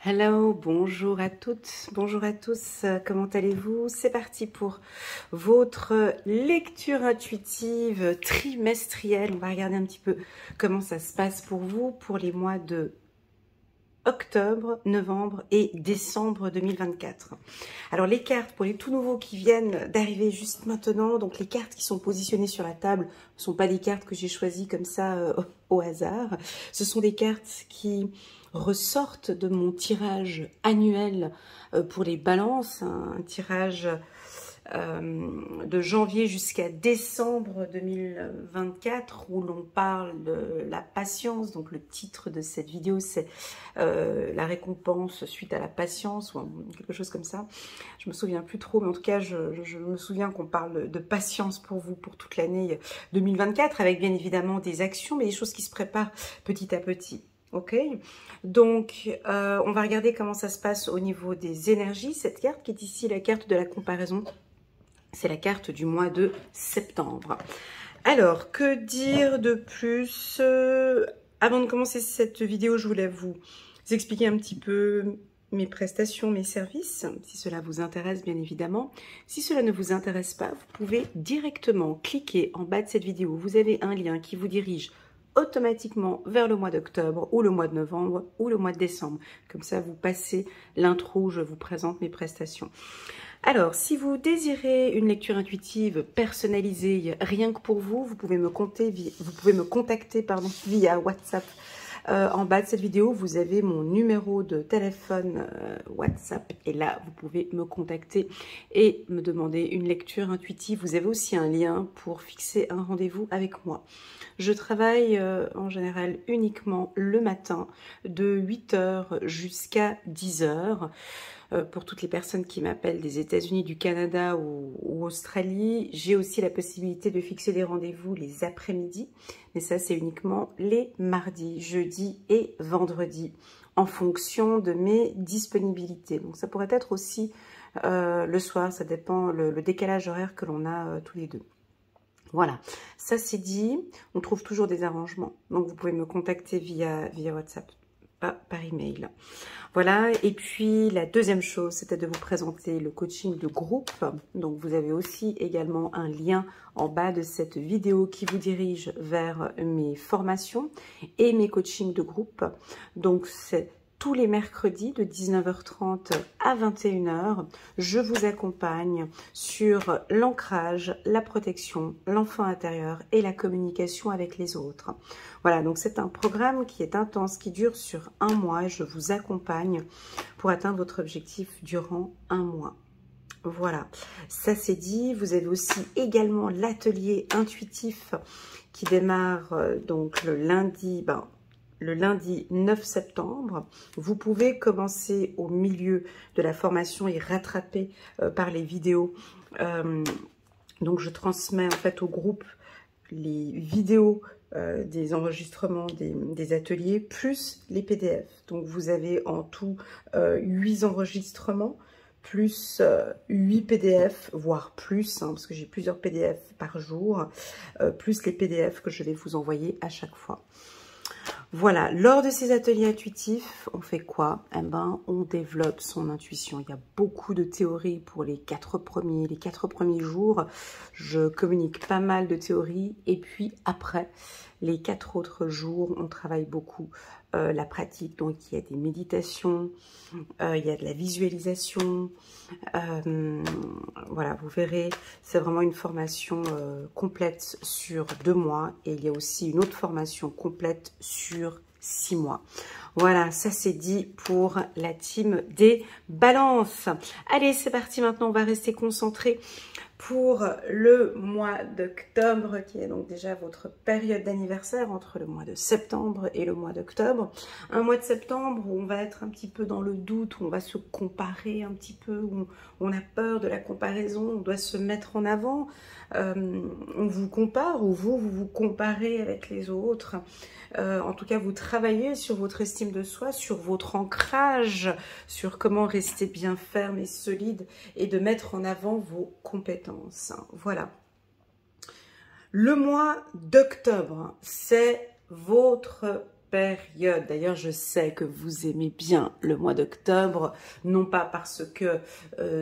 Hello, bonjour à toutes, bonjour à tous, comment allez-vous? C'est parti pour votre lecture intuitive trimestrielle. On va regarder un petit peu comment ça se passe pour vous pour les mois de octobre, novembre et décembre 2024. Alors les cartes pour les tout nouveaux qui viennent d'arriver juste maintenant, donc les cartes qui sont positionnées sur la table ne sont pas des cartes que j'ai choisies comme ça au hasard. Ce sont des cartes qui ressortent de mon tirage annuel pour les balances, un tirage de janvier jusqu'à décembre 2024 où l'on parle de la patience. Donc le titre de cette vidéo c'est la récompense suite à la patience ou quelque chose comme ça. Je me souviens plus trop, mais en tout cas je me souviens qu'on parle de patience pour vous pour toute l'année 2024 avec bien évidemment des actions mais des choses qui se préparent petit à petit. Ok, donc on va regarder comment ça se passe au niveau des énergies. Cette carte qui est ici la carte de la comparaison, c'est la carte du mois de septembre. Alors, que dire de plus? Avant de commencer cette vidéo, je voulais vous expliquer un petit peu mes prestations, mes services, si cela vous intéresse bien évidemment. Si cela ne vous intéresse pas, vous pouvez directement cliquer en bas de cette vidéo. Vous avez un lien qui vous dirige automatiquement vers le mois d'octobre ou le mois de novembre ou le mois de décembre. Comme ça, vous passez l'intro où je vous présente mes prestations. Alors, si vous désirez une lecture intuitive personnalisée rien que pour vous, vous pouvez me contacter via WhatsApp. En bas de cette vidéo, vous avez mon numéro de téléphone WhatsApp et là, vous pouvez me contacter et me demander une lecture intuitive. Vous avez aussi un lien pour fixer un rendez-vous avec moi. Je travaille en général uniquement le matin de 8 h jusqu'à 10 h. Pour toutes les personnes qui m'appellent des États-Unis, du Canada ou Australie, j'ai aussi la possibilité de fixer des rendez-vous les après-midi. Mais ça, c'est uniquement les mardis, jeudis et vendredis, en fonction de mes disponibilités. Donc, ça pourrait être aussi le soir, ça dépend le décalage horaire que l'on a tous les deux. Voilà, ça c'est dit. On trouve toujours des arrangements. Donc, vous pouvez me contacter via WhatsApp, pas par email. Voilà, et puis la deuxième chose, c'était de vous présenter le coaching de groupe. Donc, vous avez aussi également un lien en bas de cette vidéo qui vous dirige vers mes formations et mes coachings de groupe. Donc, c'est tous les mercredis de 19h30 à 21h. Je vous accompagne sur l'ancrage, la protection, l'enfant intérieur et la communication avec les autres. Voilà, donc c'est un programme qui est intense, qui dure sur un mois. Je vous accompagne pour atteindre votre objectif durant un mois. Voilà, ça c'est dit. Vous avez aussi également l'atelier intuitif qui démarre donc le lundi 9 septembre. Vous pouvez commencer au milieu de la formation et rattraper par les vidéos. Donc je transmets en fait au groupe les vidéos des enregistrements des ateliers plus les PDF. Donc vous avez en tout 8 enregistrements plus 8 PDF, voire plus, hein, parce que j'ai plusieurs PDF par jour, plus les PDF que je vais vous envoyer à chaque fois. Voilà, lors de ces ateliers intuitifs, on fait quoi? Eh ben, on développe son intuition. Il y a beaucoup de théories pour les quatre premiers jours. Je communique pas mal de théories. Et puis après, les 4 autres jours, on travaille beaucoup la pratique. Donc, il y a des méditations, il y a de la visualisation. Voilà, vous verrez, c'est vraiment une formation complète sur 2 mois. Et il y a aussi une autre formation complète sur 6 mois. Voilà, ça c'est dit pour la team des balances. Allez, c'est parti maintenant, on va rester concentré pour le mois d'octobre, qui est donc déjà votre période d'anniversaire entre le mois de septembre et le mois d'octobre. Un mois de septembre où on va être un petit peu dans le doute, où on va se comparer un petit peu, où on a peur de la comparaison, on doit se mettre en avant. On vous compare ou vous vous comparez avec les autres. En tout cas, vous travaillez sur votre estime de soi, sur votre ancrage, sur comment rester bien ferme et solide et de mettre en avant vos compétences. Voilà. Le mois d'octobre, c'est votre période. D'ailleurs, je sais que vous aimez bien le mois d'octobre, non pas parce que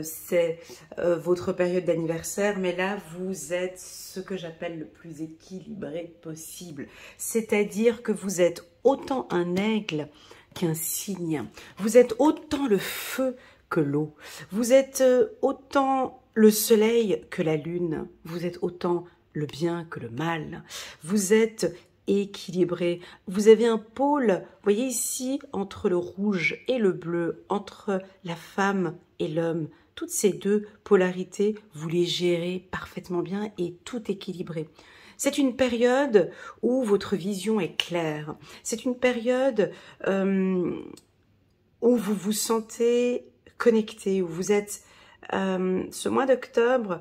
c'est votre période d'anniversaire, mais là, vous êtes ce que j'appelle le plus équilibré possible. C'est-à-dire que vous êtes autant un aigle qu'un cygne. Vous êtes autant le feu que l'eau. Vous êtes autant le soleil que la lune. Vous êtes autant le bien que le mal. Vous êtes équilibré. Vous avez un pôle, vous voyez ici, entre le rouge et le bleu, entre la femme et l'homme. Toutes ces deux polarités, vous les gérez parfaitement bien et tout équilibré. C'est une période où votre vision est claire. C'est une période où vous vous sentez connecté, où vous êtes, ce mois d'octobre,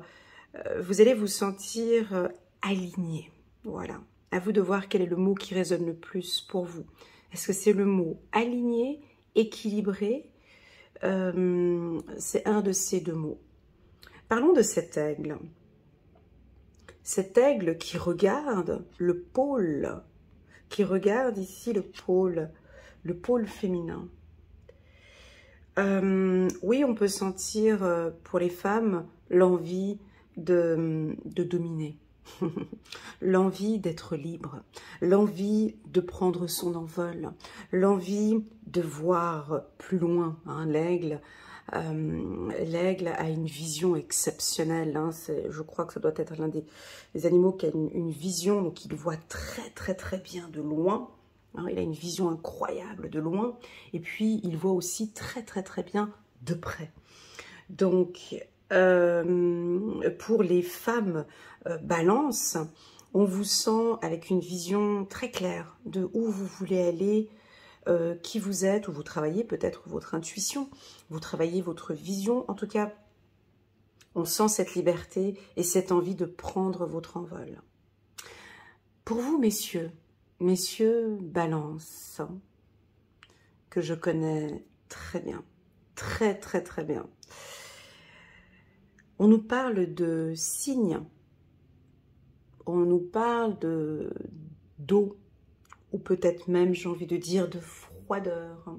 vous allez vous sentir aligné. Voilà. À vous de voir quel est le mot qui résonne le plus pour vous. Est-ce que c'est le mot aligné, équilibré? C'est un de ces deux mots. Parlons de cet aigle. Cet aigle qui regarde le pôle, qui regarde ici le pôle féminin. Oui, on peut sentir pour les femmes l'envie de dominer, l'envie d'être libre, l'envie de prendre son envol, l'envie de voir plus loin. Hein, l'aigle a une vision exceptionnelle. Hein, je crois que ça doit être l'un des animaux qui a une vision, donc il voit très bien de loin. Hein, il a une vision incroyable de loin, et puis il voit aussi très bien de près. Donc, pour les femmes balance, on vous sent avec une vision très claire de où vous voulez aller, qui vous êtes, où vous travaillez peut-être votre intuition, vous travaillez votre vision. En tout cas, on sent cette liberté et cette envie de prendre votre envol. Pour vous, messieurs Balance, que je connais très bien, très bien. On nous parle de signes, on nous parle d'eau, ou peut-être même, j'ai envie de dire, de froideur.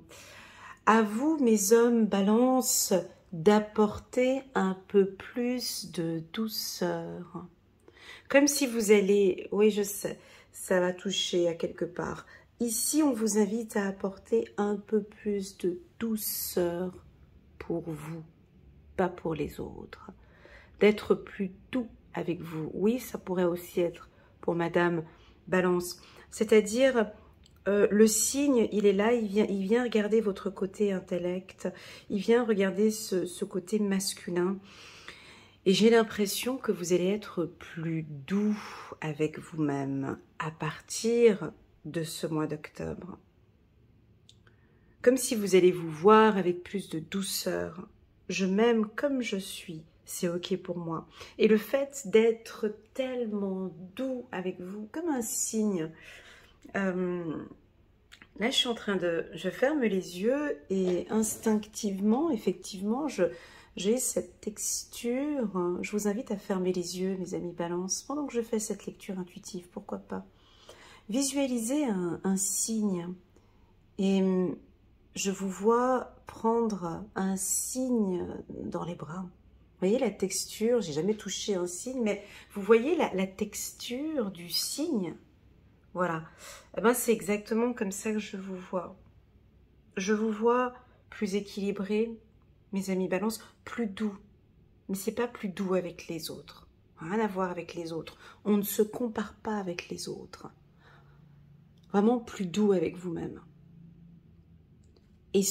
À vous, mes hommes Balance, d'apporter un peu plus de douceur. Comme si vous allez, oui je sais, ça va toucher à quelque part. Ici, on vous invite à apporter un peu plus de douceur pour vous, pas pour les autres. D'être plus doux avec vous. Oui, ça pourrait aussi être pour Madame Balance. C'est-à-dire, le signe, il est là, il vient regarder votre côté intellect, il vient regarder ce côté masculin. Et j'ai l'impression que vous allez être plus doux avec vous-même à partir de ce mois d'octobre. Comme si vous allez vous voir avec plus de douceur. Je m'aime comme je suis, c'est ok pour moi. Et le fait d'être tellement doux avec vous, comme un signe. Là, je suis en train de... Je ferme les yeux et instinctivement, effectivement, j'ai cette texture. Je vous invite à fermer les yeux, mes amis Balance, pendant que je fais cette lecture intuitive, pourquoi pas. Visualisez un signe et je vous vois prendre un signe dans les bras. Vous voyez la texture, j'ai jamais touché un signe, mais vous voyez la texture du signe. Voilà, eh ben, c'est exactement comme ça que je vous vois. Je vous vois plus équilibré, mes amis Balance, plus doux. Mais c'est pas plus doux avec les autres. Rien à voir avec les autres. On ne se compare pas avec les autres. Vraiment plus doux avec vous-même. Et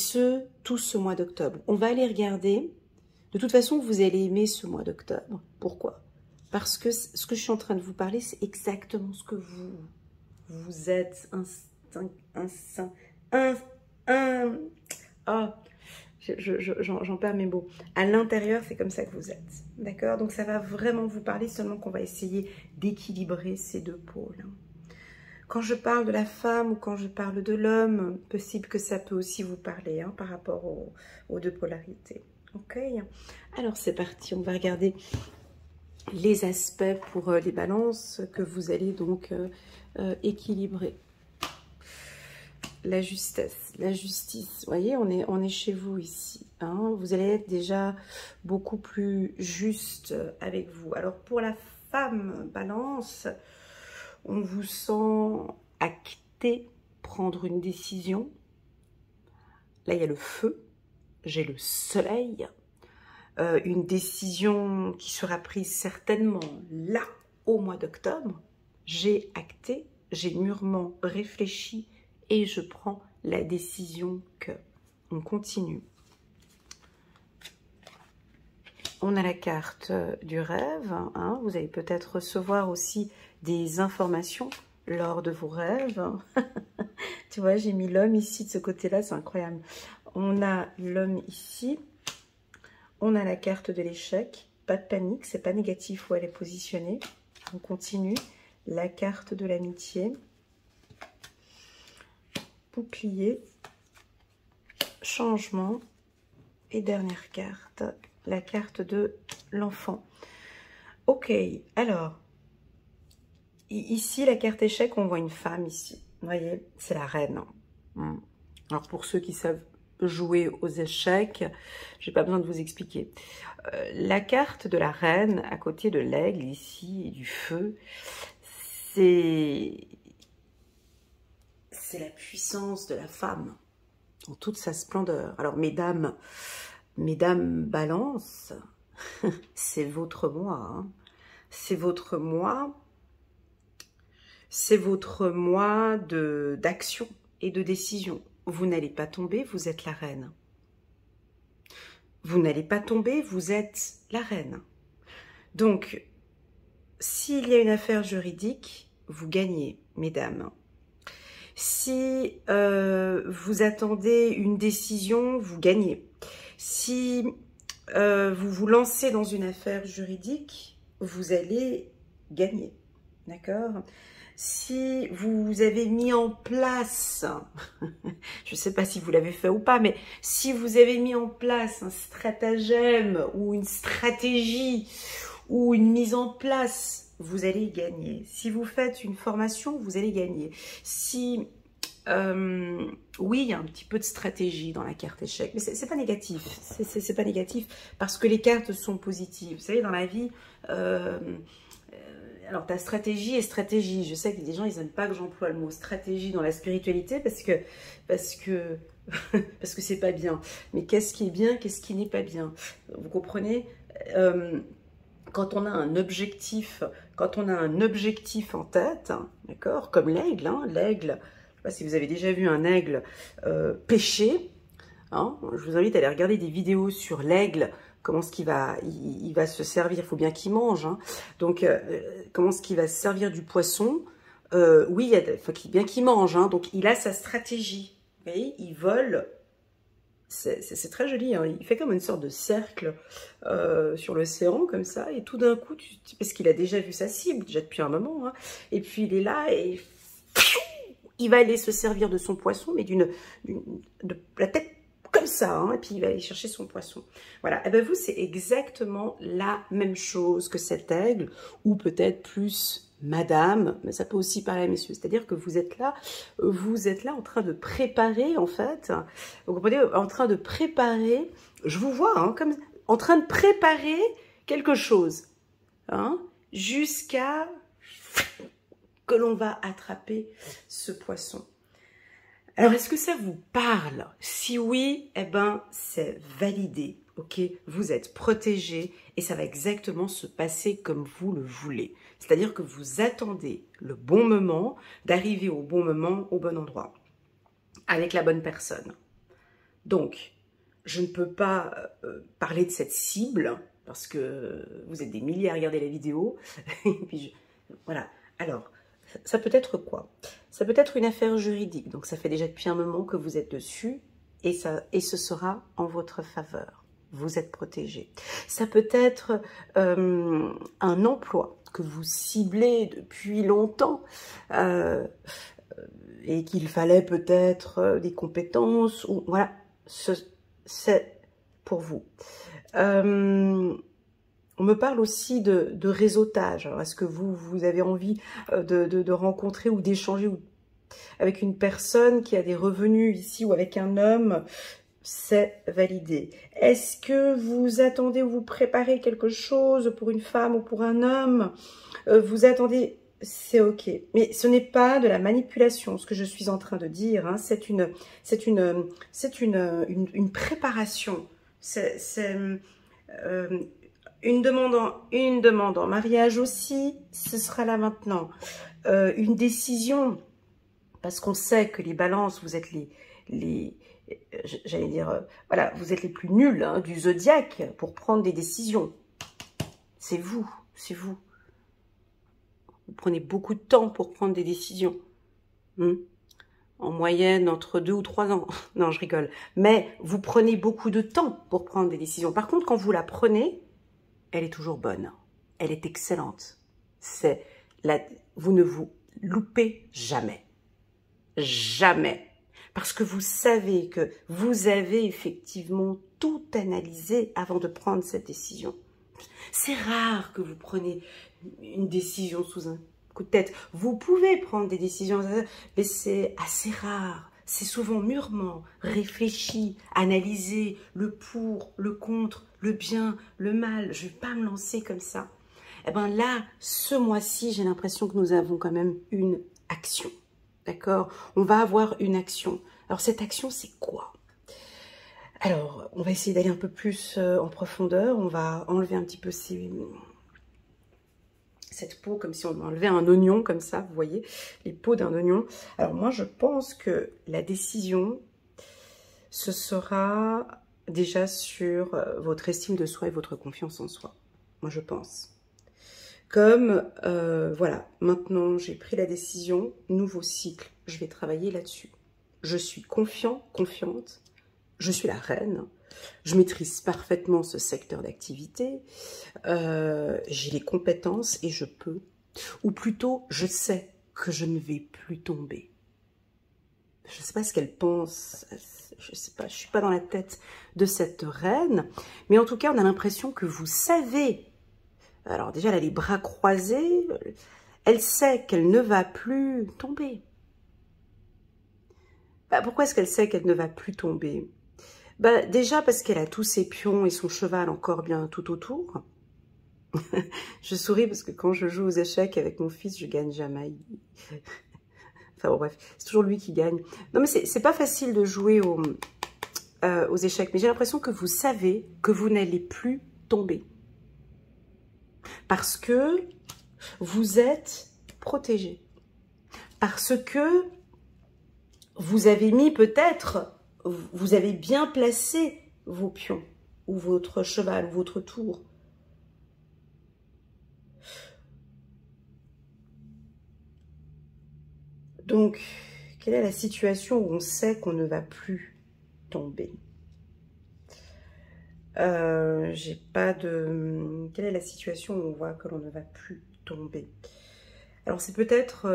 tout ce mois d'octobre. On va aller regarder. De toute façon, vous allez aimer ce mois d'octobre. Pourquoi? Parce que ce que je suis en train de vous parler, c'est exactement ce que vous êtes. J'en perds mes mots. À l'intérieur, c'est comme ça que vous êtes. D'accord? Donc, ça va vraiment vous parler, seulement qu'on va essayer d'équilibrer ces deux pôles. Quand je parle de la femme ou quand je parle de l'homme, possible que ça peut aussi vous parler hein, par rapport aux deux polarités. Ok? Alors, c'est parti. On va regarder les aspects pour les balances que vous allez donc équilibrer. la justesse, la justice. Vous voyez, on est chez vous ici. Hein. Vous allez être déjà beaucoup plus juste avec vous. Alors, pour la femme balance, on vous sent acter, prendre une décision. Là, il y a le feu. J'ai le soleil. Une décision qui sera prise certainement là, au mois d'octobre. J'ai acté, j'ai mûrement réfléchi et je prends la décision que. On continue. On a la carte du rêve. Hein. Vous allez peut-être recevoir aussi des informations lors de vos rêves. Tu vois, j'ai mis l'homme ici de ce côté-là, c'est incroyable. On a l'homme ici. On a la carte de l'échec. Pas de panique, c'est pas négatif où elle est positionnée. On continue. La carte de l'amitié. Bouclier. Changement. Et dernière carte, la carte de l'enfant. Ok, alors, ici, la carte échec, on voit une femme ici. Vous voyez, c'est la reine. Alors, pour ceux qui savent jouer aux échecs, j'ai pas besoin de vous expliquer. La carte de la reine, à côté de l'aigle, ici, et du feu, c'est la puissance de la femme, en toute sa splendeur. Alors, mesdames balance, c'est votre moi. Hein. C'est votre moi. C'est votre moi d'action et de décision. Vous n'allez pas tomber, vous êtes la reine. Vous n'allez pas tomber, vous êtes la reine. Donc, s'il y a une affaire juridique, vous gagnez, mesdames. Si vous attendez une décision, vous gagnez. Si vous vous lancez dans une affaire juridique, vous allez gagner. D'accord? Si vous avez mis en place, je ne sais pas si vous l'avez fait ou pas, mais si vous avez mis en place un stratagème ou une stratégie ou une mise en place, vous allez gagner. Si vous faites une formation, vous allez gagner. Si, oui, il y a un petit peu de stratégie dans la carte échec, mais c'est pas négatif. C'est pas négatif parce que les cartes sont positives. Vous savez, dans la vie, alors, tu as stratégie et stratégie. Je sais que des gens, ils n'aiment pas que j'emploie le mot stratégie dans la spiritualité parce que c'est pas bien. Mais qu'est-ce qui est bien, qu'est-ce qui n'est pas bien? Vous comprenez? Quand on a un objectif, en tête, d'accord, comme l'aigle, hein, l'aigle, je ne sais pas si vous avez déjà vu un aigle pêcher, hein, je vous invite à aller regarder des vidéos sur l'aigle, comment est-ce qu'il va, il va se servir, il faut bien qu'il mange, hein. Donc comment est-ce qu'il va se servir du poisson, oui, il faut bien qu'il mange, hein. Donc il a sa stratégie, vous voyez, il vole. C'est très joli, hein. Il fait comme une sorte de cercle sur l'océan, comme ça, et tout d'un coup, parce qu'il a déjà vu sa cible, déjà depuis un moment, hein, et puis il est là, et il va aller se servir de son poisson, mais de la tête comme ça, hein, et puis il va aller chercher son poisson. Voilà, et bien vous, c'est exactement la même chose que cet aigle, ou peut-être plus madame, mais ça peut aussi parler à messieurs, c'est-à-dire que vous êtes là en train de préparer, en fait, vous comprenez, en train de préparer, je vous vois, hein, comme en train de préparer quelque chose, hein, jusqu'à que l'on va attraper ce poisson. Alors, est-ce que ça vous parle? Si oui, eh ben, c'est validé, ok? Vous êtes protégé et ça va exactement se passer comme vous le voulez. C'est-à-dire que vous attendez le bon moment, d'arriver au bon moment, au bon endroit, avec la bonne personne. Donc, je ne peux pas parler de cette cible, parce que vous êtes des milliers à regarder la vidéo. Et puis voilà. Alors, ça peut être quoi? Ça peut être une affaire juridique. Donc, ça fait déjà depuis un moment que vous êtes dessus et ce sera en votre faveur. Vous êtes protégé. Ça peut être un emploi que vous ciblez depuis longtemps et qu'il fallait peut-être des compétences. Ou voilà, c'est pour vous. On me parle aussi de réseautage. Alors, est-ce que vous avez envie de rencontrer ou d'échanger ou avec une personne qui a des revenus ici ou avec un homme, c'est validé. Est-ce que vous attendez ou vous préparez quelque chose pour une femme ou pour un homme? Vous attendez, c'est ok. Mais ce n'est pas de la manipulation, ce que je suis en train de dire. Hein. C'est une préparation. C'est une demande en mariage aussi, ce sera là maintenant. Une décision, parce qu'on sait que les balances, vous êtes j'allais dire, voilà, vous êtes les plus nuls hein, du zodiaque pour prendre des décisions. C'est vous, c'est vous. Vous prenez beaucoup de temps pour prendre des décisions. En moyenne, entre 2 ou 3 ans. Non, je rigole. Mais vous prenez beaucoup de temps pour prendre des décisions. Par contre, quand vous la prenez, elle est toujours bonne. Elle est excellente. Vous ne vous loupez jamais. Jamais. Parce que vous savez que vous avez effectivement tout analysé avant de prendre cette décision. C'est rare que vous preniez une décision sous un coup de tête. Vous pouvez prendre des décisions, mais c'est assez rare. C'est souvent mûrement réfléchi, analysé, le pour, le contre, le bien, le mal. Je ne vais pas me lancer comme ça. Eh bien là, ce mois-ci, j'ai l'impression que nous avons quand même une action. D'accord? On va avoir une action. Alors cette action, c'est quoi? Alors, on va essayer d'aller un peu plus en profondeur. On va enlever un petit peu cette peau, comme si on enlevait un oignon, comme ça, vous voyez, les peaux d'un oignon. Alors moi, je pense que la décision, ce sera déjà sur votre estime de soi et votre confiance en soi. Moi, je pense. Comme, voilà, maintenant, j'ai pris la décision, nouveau cycle, je vais travailler là-dessus. Je suis confiant, confiante, je suis la reine, je maîtrise parfaitement ce secteur d'activité, j'ai les compétences et je peux, ou plutôt je sais que je ne vais plus tomber. Je ne sais pas ce qu'elle pense, je sais pas, je ne suis pas dans la tête de cette reine, mais en tout cas on a l'impression que vous savez, alors déjà elle a les bras croisés, elle sait qu'elle ne va plus tomber. Pourquoi est-ce qu'elle sait qu'elle ne va plus tomber? Déjà parce qu'elle a tous ses pions et son cheval encore bien tout autour. Je souris parce que quand je joue aux échecs avec mon fils, je gagne jamais. Enfin bon, bref, c'est toujours lui qui gagne. Non mais c'est pas facile de jouer aux échecs, mais j'ai l'impression que vous savez que vous n'allez plus tomber. Parce que vous êtes protégé. Parce que vous avez mis peut-être, vous avez bien placé vos pions, ou votre cheval, ou votre tour. Donc, quelle est la situation où on sait qu'on ne va plus tomber? J'ai pas de... Quelle est la situation où on voit que l'on ne va plus tomber? Alors, c'est peut-être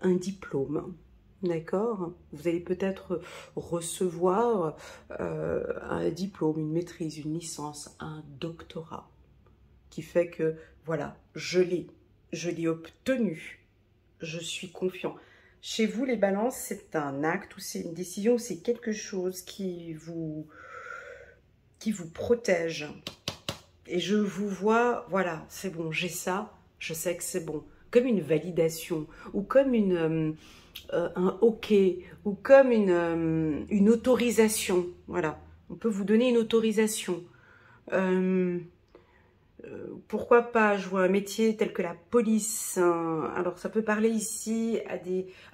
un diplôme. D'accord? Vous allez peut-être recevoir un diplôme, une maîtrise, une licence, un doctorat qui fait que, voilà, je l'ai obtenu, je suis confiant. Chez vous, les balances, c'est un acte ou c'est une décision, c'est quelque chose qui vous protège. Et je vous vois, voilà, c'est bon, j'ai ça, je sais que c'est bon. Comme une validation ou comme un OK ou comme une autorisation. Voilà, on peut vous donner une autorisation. Pourquoi pas, je vois un métier tel que la police. Alors, ça peut parler ici à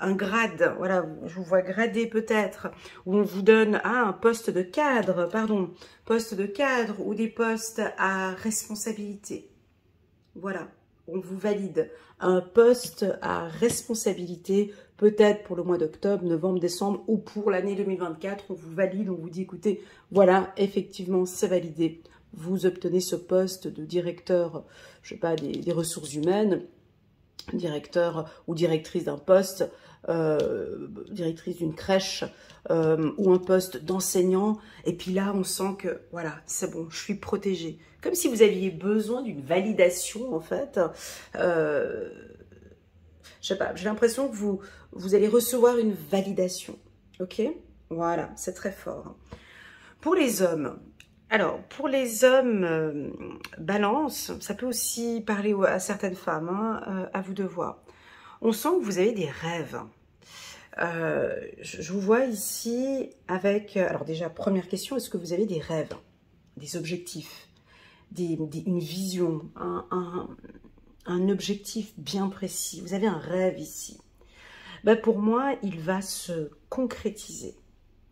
un grade. Voilà, je vous vois gradé peut-être. Où on vous donne un poste de cadre, pardon. Poste de cadre ou des postes à responsabilité. Voilà, on vous valide un poste à responsabilité, peut-être pour le mois d'octobre, novembre, décembre ou pour l'année 2024. On vous valide, on vous dit, écoutez, voilà, effectivement, c'est validé. Vous obtenez ce poste de directeur, je sais pas, des ressources humaines, directeur ou directrice d'un poste, directrice d'une crèche ou un poste d'enseignant. Et puis là, on sent que, voilà, c'est bon, je suis protégée. Comme si vous aviez besoin d'une validation, en fait. Je sais pas, j'ai l'impression que vous allez recevoir une validation. Ok? Voilà, c'est très fort. Pour les hommes, alors, pour les hommes balance, ça peut aussi parler à certaines femmes, hein, à vous de voir. On sent que vous avez des rêves. Je vous vois ici avec... alors déjà, première question, est-ce que vous avez des rêves, des objectifs, une vision, un objectif bien précis? Vous avez un rêve ici. Ben pour moi, il va se concrétiser.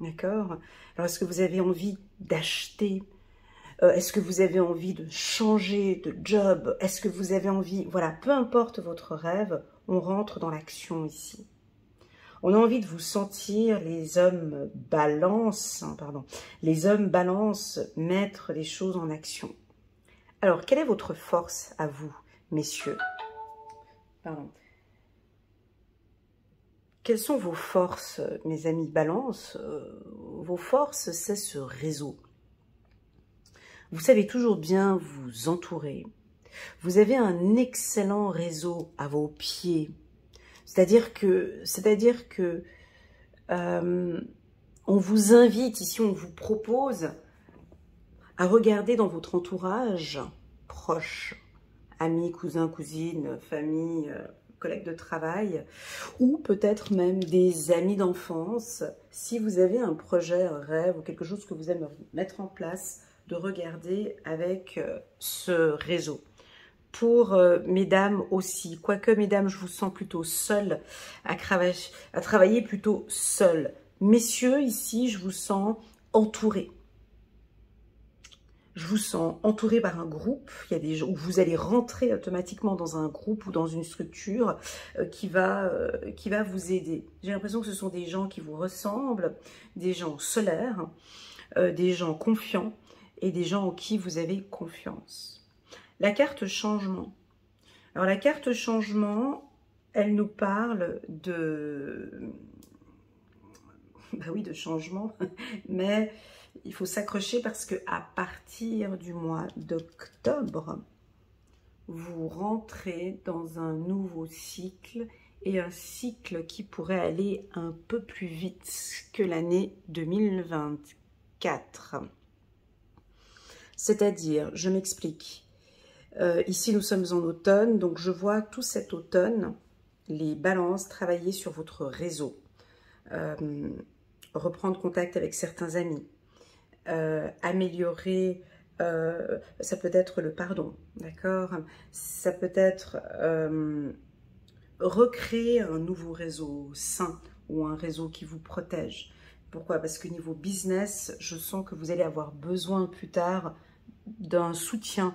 D'accord? Alors, est-ce que vous avez envie d'acheter? Est-ce que vous avez envie de changer de job? Est-ce que vous avez envie... Voilà, peu importe votre rêve, on rentre dans l'action ici. On a envie de vous sentir, les hommes balance, les hommes balance, mettre les choses en action. Alors, quelle est votre force à vous, messieurs? Pardon. Quelles sont vos forces, mes amis balance? Vos forces, c'est ce réseau. Vous savez toujours bien vous entourer. Vous avez un excellent réseau à vos pieds. C'est-à-dire que on vous invite ici, on vous propose à regarder dans votre entourage proche, amis, cousins, cousines, famille, collègues de travail, ou peut-être même des amis d'enfance, si vous avez un projet, un rêve ou quelque chose que vous aimeriez mettre en place, de regarder avec ce réseau. Pour mesdames aussi, quoique mesdames, je vous sens plutôt seule à travailler plutôt seule. Messieurs, ici, je vous sens entourés. Je vous sens entouré par un groupe. Il y a des gens où vous allez rentrer automatiquement dans un groupe ou dans une structure qui va vous aider. J'ai l'impression que ce sont des gens qui vous ressemblent, des gens solaires, des gens confiants et des gens en qui vous avez confiance. La carte changement. Alors la carte changement, elle nous parle de... bah oui, de changement, mais il faut s'accrocher parce que à partir du mois d'octobre, vous rentrez dans un nouveau cycle et un cycle qui pourrait aller un peu plus vite que l'année 2024. C'est-à-dire, je m'explique, ici nous sommes en automne, donc je vois tout cet automne, les balances, travailler sur votre réseau, reprendre contact avec certains amis, améliorer, ça peut être le pardon, d'accord? Ça peut être recréer un nouveau réseau sain ou un réseau qui vous protège. Pourquoi? Parce que niveau business, je sens que vous allez avoir besoin plus tard d'un soutien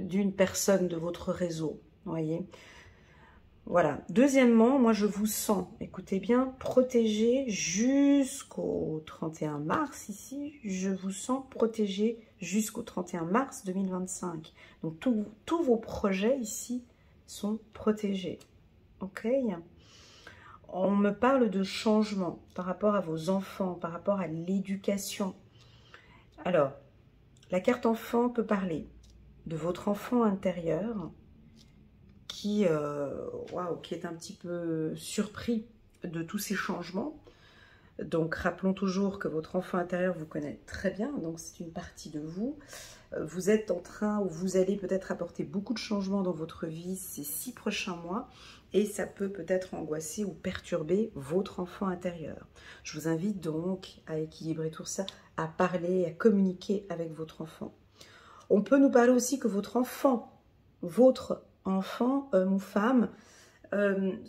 d'une personne de votre réseau, voyez. Voilà. Deuxièmement, moi je vous sens, écoutez bien, protégé jusqu'au 31 mars ici. Je vous sens protégé jusqu'au 31 mars 2025. Donc tous vos projets ici sont protégés. Ok? On me parle de changement par rapport à vos enfants, par rapport à l'éducation. Alors, la carte enfant peut parler de votre enfant intérieur qui est un petit peu surpris de tous ces changements. Donc, rappelons toujours que votre enfant intérieur vous connaît très bien, donc c'est une partie de vous. Vous êtes en train, ou vous allez peut-être apporter beaucoup de changements dans votre vie ces 6 prochains mois, et ça peut peut-être angoisser ou perturber votre enfant intérieur. Je vous invite donc à équilibrer tout ça, à parler, à communiquer avec votre enfant. On peut nous parler aussi que votre enfant, homme ou femme,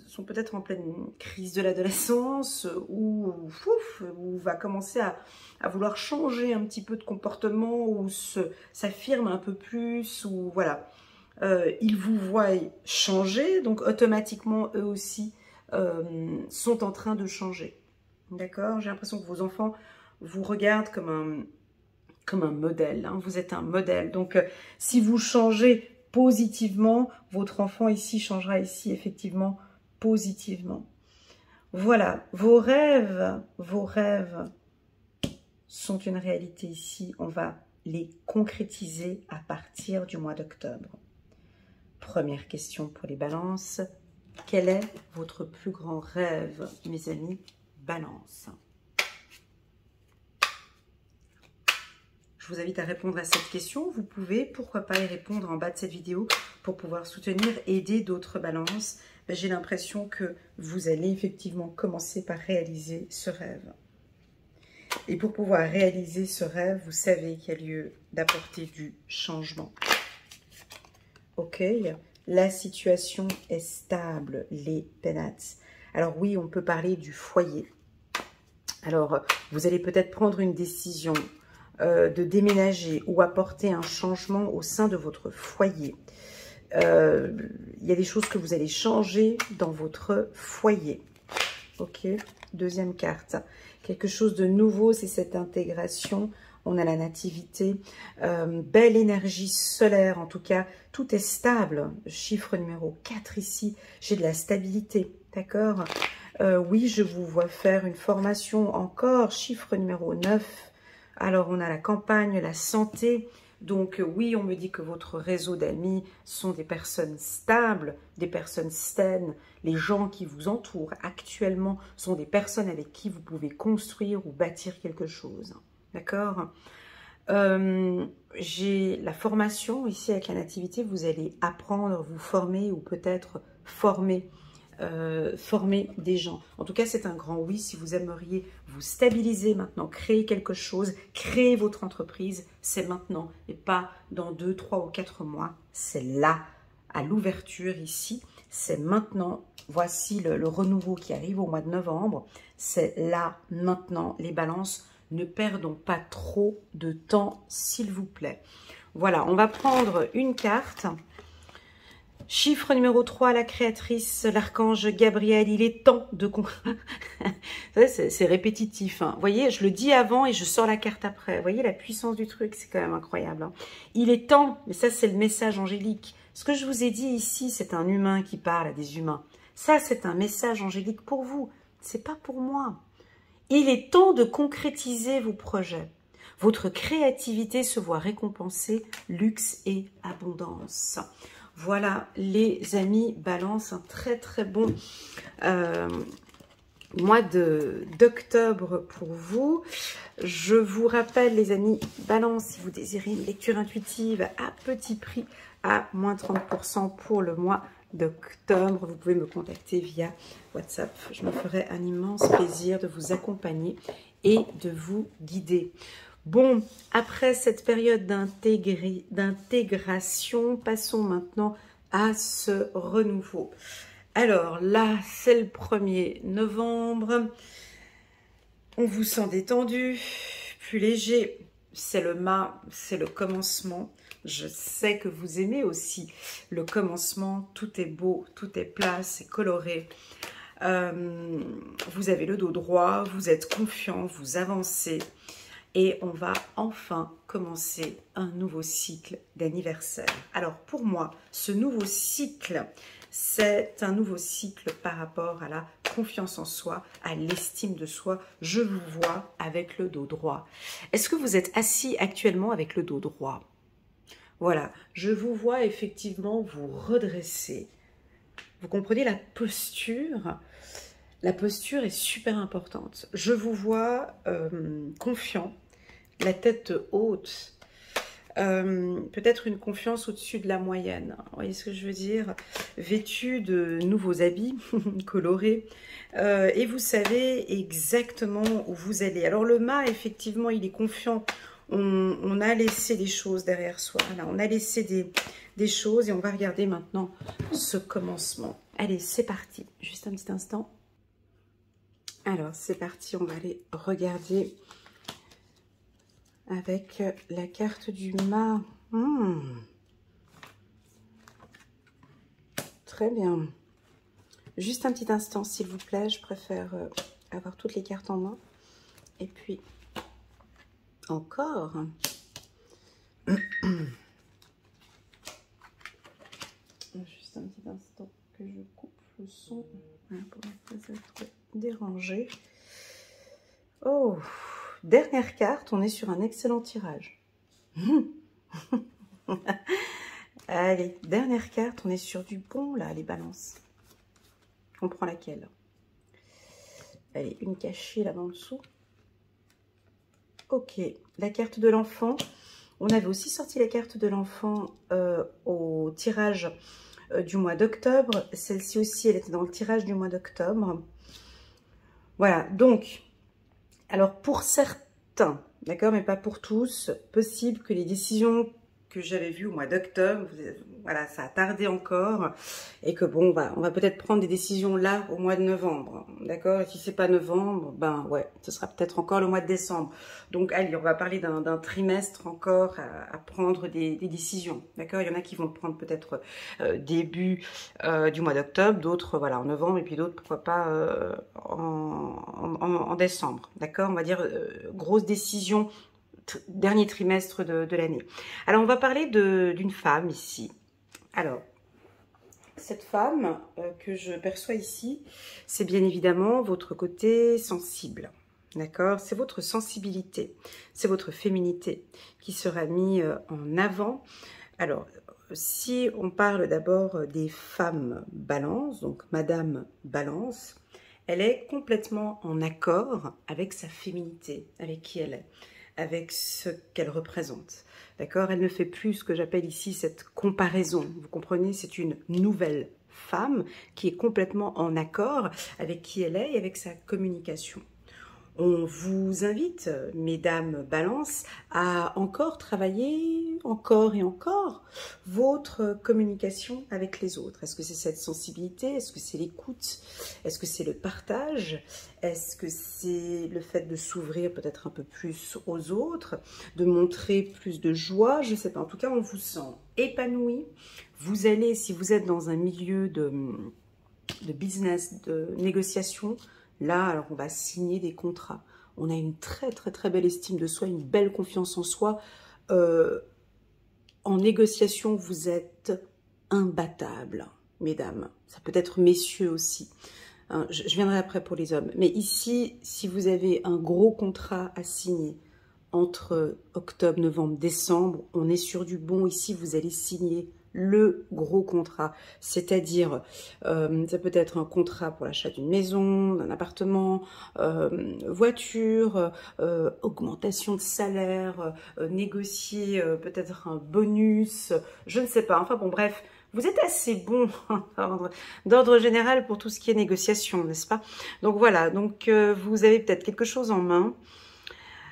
sont peut-être en pleine crise de l'adolescence ou va commencer à vouloir changer un petit peu de comportement ou s'affirme un peu plus ou voilà. Ils vous voient changer, donc automatiquement eux aussi sont en train de changer. D'accord? J'ai l'impression que vos enfants vous regardent comme un modèle, hein. Vous êtes un modèle. Donc, si vous changez positivement, votre enfant ici changera ici effectivement positivement. Voilà, vos rêves sont une réalité ici. On va les concrétiser à partir du mois d'octobre. Première question pour les balances. Quel est votre plus grand rêve, mes amis Balance? Je vous invite à répondre à cette question. Vous pouvez, pourquoi pas, y répondre en bas de cette vidéo pour pouvoir soutenir, aider d'autres balances. J'ai l'impression que vous allez effectivement commencer par réaliser ce rêve. Et pour pouvoir réaliser ce rêve, vous savez qu'il y a lieu d'apporter du changement. Ok, la situation est stable, les pénates. Alors oui, on peut parler du foyer. Alors, vous allez peut-être prendre une décision de déménager ou apporter un changement au sein de votre foyer. Il y a des choses que vous allez changer dans votre foyer. Ok, deuxième carte. Quelque chose de nouveau, c'est cette intégration. On a la nativité. Belle énergie solaire, en tout cas, tout est stable. Chiffre numéro 4 ici, j'ai de la stabilité, d'accord? Oui, je vous vois faire une formation encore. Chiffre numéro 9. Alors, on a la campagne, la santé. Donc, oui, on me dit que votre réseau d'amis sont des personnes stables, des personnes saines. Les gens qui vous entourent actuellement sont des personnes avec qui vous pouvez construire ou bâtir quelque chose. D'accord? J'ai la formation ici avec la nativité. Vous allez apprendre, vous former ou peut-être former des gens. En tout cas, c'est un grand oui si vous aimeriez vous stabiliser maintenant, créer quelque chose, créer votre entreprise, c'est maintenant et pas dans 2, 3 ou 4 mois. C'est là, à l'ouverture ici, c'est maintenant. Voici le renouveau qui arrive au mois de novembre. C'est là, maintenant, les balances. Ne perdons pas trop de temps, s'il vous plaît. Voilà, on va prendre une carte. Chiffre numéro 3, la créatrice, l'archange Gabriel. Il est temps de... c'est répétitif. Hein. Vous voyez, je le dis avant et je sors la carte après. Vous voyez la puissance du truc, c'est quand même incroyable. Hein. Il est temps, mais ça c'est le message angélique. Ce que je vous ai dit ici, c'est un humain qui parle à des humains. Ça, c'est un message angélique pour vous. C'est pas pour moi. Il est temps de concrétiser vos projets. Votre créativité se voit récompensée, luxe et abondance. Voilà les amis, Balance, un très très bon mois d'octobre pour vous. Je vous rappelle les amis, Balance, si vous désirez une lecture intuitive à petit prix, à moins 30% pour le mois d'octobre, vous pouvez me contacter via WhatsApp. Je me ferai un immense plaisir de vous accompagner et de vous guider. Bon, après cette période d'intégration, passons maintenant à ce renouveau. Alors là, c'est le 1er novembre. On vous sent détendu, plus léger. C'est le mât, c'est le commencement. Je sais que vous aimez aussi le commencement. Tout est beau, tout est plat, c'est coloré. Vous avez le dos droit, vous êtes confiant, vous avancez. Et on va enfin commencer un nouveau cycle d'anniversaire. Alors pour moi, ce nouveau cycle, c'est un nouveau cycle par rapport à la confiance en soi, à l'estime de soi. Je vous vois avec le dos droit. Est-ce que vous êtes assis actuellement avec le dos droit? Voilà, je vous vois effectivement vous redresser. Vous comprenez la posture? La posture est super importante. Je vous vois confiant, la tête haute, peut-être une confiance au-dessus de la moyenne. Vous voyez ce que je veux dire? Vêtu de nouveaux habits colorés. Et vous savez exactement où vous allez. Alors le mât, effectivement, il est confiant. On a laissé des choses derrière soi. Voilà, on a laissé des choses et on va regarder maintenant ce commencement. Allez, c'est parti. Juste un petit instant. Alors, c'est parti. On va aller regarder avec la carte du mât. Très bien. Juste un petit instant, s'il vous plaît. Je préfère avoir toutes les cartes en main. Et puis, encore. Juste un petit instant que je coupe le son pour ne pas être dérangé. Oh, dernière carte, on est sur un excellent tirage. Allez, dernière carte, on est sur du bon là, les balances. On prend laquelle? Allez, une cachée là en dessous. Ok, la carte de l'enfant. On avait aussi sorti la carte de l'enfant au tirage du mois d'octobre. Celle-ci aussi, elle était dans le tirage du mois d'octobre. Voilà, donc, alors pour certains, d'accord, mais pas pour tous, possible que les décisions que j'avais vues au mois d'octobre, voilà, ça a tardé encore, et que bon, on va peut-être prendre des décisions là au mois de novembre, d'accord? Et si c'est pas novembre, ben ouais, ce sera peut-être encore le mois de décembre. Donc allez, on va parler d'un trimestre encore à prendre des décisions, d'accord? Il y en a qui vont le prendre peut-être début du mois d'octobre, d'autres voilà en novembre, et puis d'autres pourquoi pas en décembre, d'accord? On va dire grosse décision dernier trimestre de l'année. Alors, on va parler d'une femme ici. Alors, cette femme que je perçois ici, c'est bien évidemment votre côté sensible. D'accord? C'est votre sensibilité, c'est votre féminité qui sera mise en avant. Alors, si on parle d'abord des femmes balance, donc Madame Balance, elle est complètement en accord avec sa féminité, avec qui elle est, avec ce qu'elle représente. D'accord? Elle ne fait plus ce que j'appelle ici cette comparaison. Vous comprenez? C'est une nouvelle femme qui est complètement en accord avec qui elle est et avec sa communication. On vous invite, mesdames Balance, à encore travailler, encore et encore, votre communication avec les autres. Est-ce que c'est cette sensibilité? Est-ce que c'est l'écoute? Est-ce que c'est le partage? Est-ce que c'est le fait de s'ouvrir peut-être un peu plus aux autres, de montrer plus de joie? Je ne sais pas. En tout cas, on vous sent épanoui. Vous allez, si vous êtes dans un milieu de business, de négociation, là, alors on va signer des contrats. On a une très très très belle estime de soi, une belle confiance en soi. En négociation, vous êtes imbattable, mesdames. Ça peut être messieurs aussi. Hein, je viendrai après pour les hommes. Mais ici, si vous avez un gros contrat à signer entre octobre, novembre, décembre, on est sur du bon. Ici, vous allez signer le gros contrat, c'est-à-dire ça peut être un contrat pour l'achat d'une maison, d'un appartement, voiture, augmentation de salaire, négocier peut-être un bonus, je ne sais pas, enfin bon bref, vous êtes assez bon d'ordre général pour tout ce qui est négociation, n'est-ce pas? Donc voilà, donc vous avez peut-être quelque chose en main.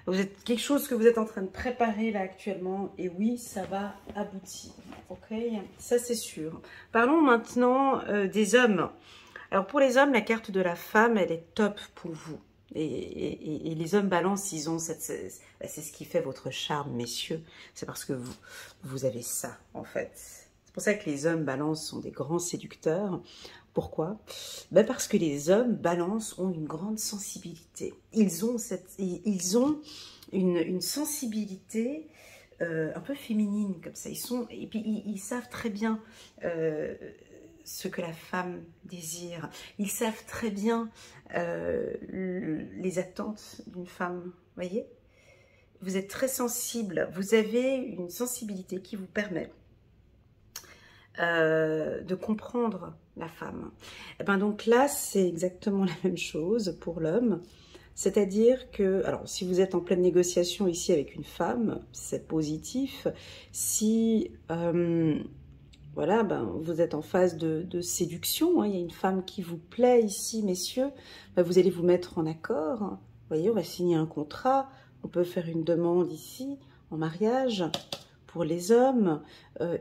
Vous êtes quelque chose que vous êtes en train de préparer là actuellement et oui, ça va aboutir, ok? Ça c'est sûr. Parlons maintenant des hommes. Alors pour les hommes, la carte de la femme, elle est top pour vous. Et les hommes balance, ils ont c'est ce qui fait votre charme, messieurs. C'est parce que vous avez ça, en fait. C'est pour ça que les hommes balance sont des grands séducteurs. Pourquoi? Ben parce que les hommes balance ont une grande sensibilité. Ils ont une sensibilité un peu féminine comme ça. Et puis ils savent très bien ce que la femme désire. Ils savent très bien les attentes d'une femme. Voyez? Vous êtes très sensible. Vous avez une sensibilité qui vous permet de comprendre la femme. Et ben donc là, c'est exactement la même chose pour l'homme. C'est-à-dire que, alors si vous êtes en pleine négociation ici avec une femme, c'est positif. Si voilà, ben, vous êtes en phase de séduction, hein, il y a une femme qui vous plaît ici, messieurs, ben, vous allez vous mettre en accord. Vous voyez, on va signer un contrat, on peut faire une demande ici en mariage. Pour les hommes,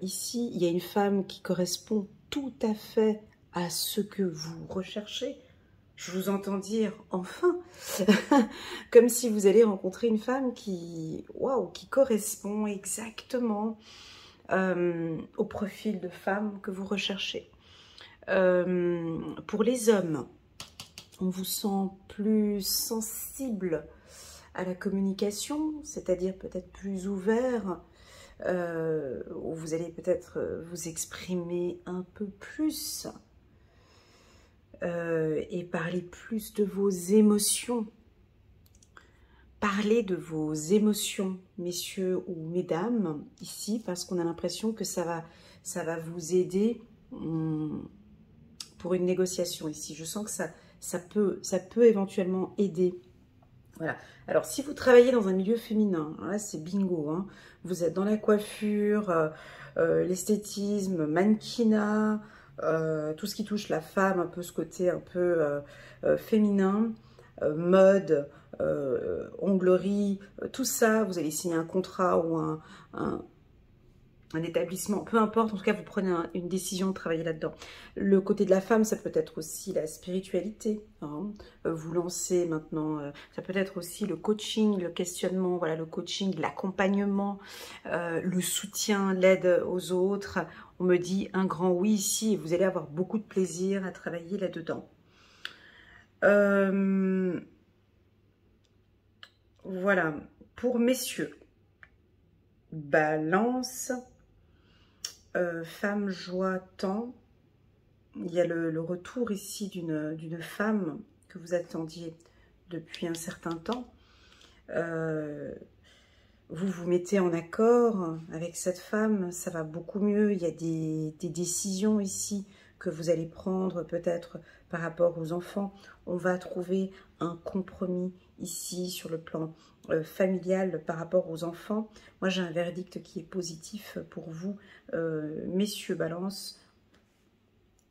ici, il y a une femme qui correspond tout à fait à ce que vous recherchez. Je vous entends dire « enfin !» Comme si vous allez rencontrer une femme qui, waouh, qui correspond exactement au profil de femme que vous recherchez. Pour les hommes, on vous sent plus sensible à la communication, c'est-à-dire peut-être plus ouvert, où vous allez peut-être vous exprimer un peu plus et parler plus de vos émotions. Parlez de vos émotions, messieurs ou mesdames, ici, parce qu'on a l'impression que ça va vous aider pour une négociation ici. Je sens que ça peut éventuellement aider. Voilà. Alors, si vous travaillez dans un milieu féminin, là, c'est bingo. Hein. Vous êtes dans la coiffure, l'esthétisme, mannequinat, tout ce qui touche la femme, un peu ce côté un peu féminin, mode, onglerie, tout ça. Vous allez signer un contrat ou un établissement, peu importe, en tout cas vous prenez une décision de travailler là-dedans. Le côté de la femme, ça peut être aussi la spiritualité, hein. Vous lancez maintenant, ça peut être aussi le coaching, le questionnement, voilà, le coaching, l'accompagnement, le soutien, l'aide aux autres. On me dit un grand oui ici et vous allez avoir beaucoup de plaisir à travailler là-dedans. Voilà, pour messieurs, Balance, femme, joie, temps. Il y a le retour ici d'une femme que vous attendiez depuis un certain temps. Vous vous mettez en accord avec cette femme, ça va beaucoup mieux. Il y a des décisions ici que vous allez prendre peut-être par rapport aux enfants. On va trouver un compromis ici sur le plan familial par rapport aux enfants. Moi, j'ai un verdict qui est positif pour vous, messieurs Balance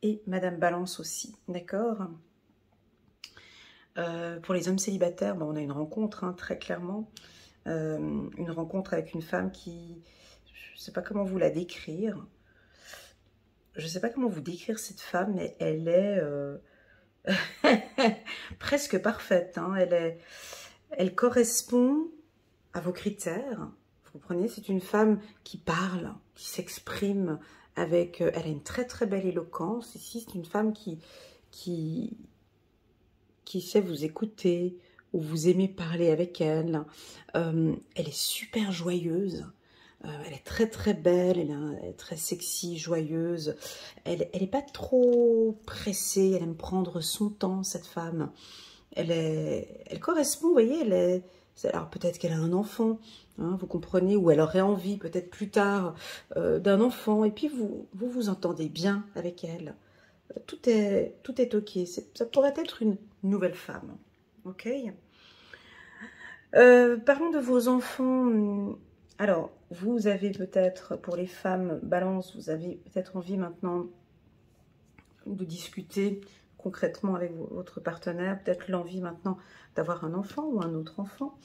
et Madame Balance aussi, d'accord? Pour les hommes célibataires, on a une rencontre, hein, très clairement. Une rencontre avec une femme qui, je ne sais pas comment vous la décrire. Je ne sais pas comment vous décrire cette femme, mais elle est presque parfaite. Hein. Elle correspond à vos critères. Vous comprenez, c'est une femme qui parle, qui s'exprime avec... elle a une très très belle éloquence. Ici, c'est une femme qui sait vous écouter, ou vous aimez parler avec elle. Elle est super joyeuse. Elle est très très belle, elle est très sexy, joyeuse. Elle n'est pas trop pressée, elle aime prendre son temps, cette femme. Elle correspond, vous voyez, alors peut-être qu'elle a un enfant, hein, vous comprenez, ou elle aurait envie peut-être plus tard d'un enfant, et puis vous entendez bien avec elle. Tout est ok, ça pourrait être une nouvelle femme, ok. Parlons de vos enfants. Alors, vous avez peut-être, pour les femmes Balance, vous avez peut-être envie maintenant de discuter concrètement avec votre partenaire, peut-être l'envie maintenant d'avoir un enfant ou un autre enfant.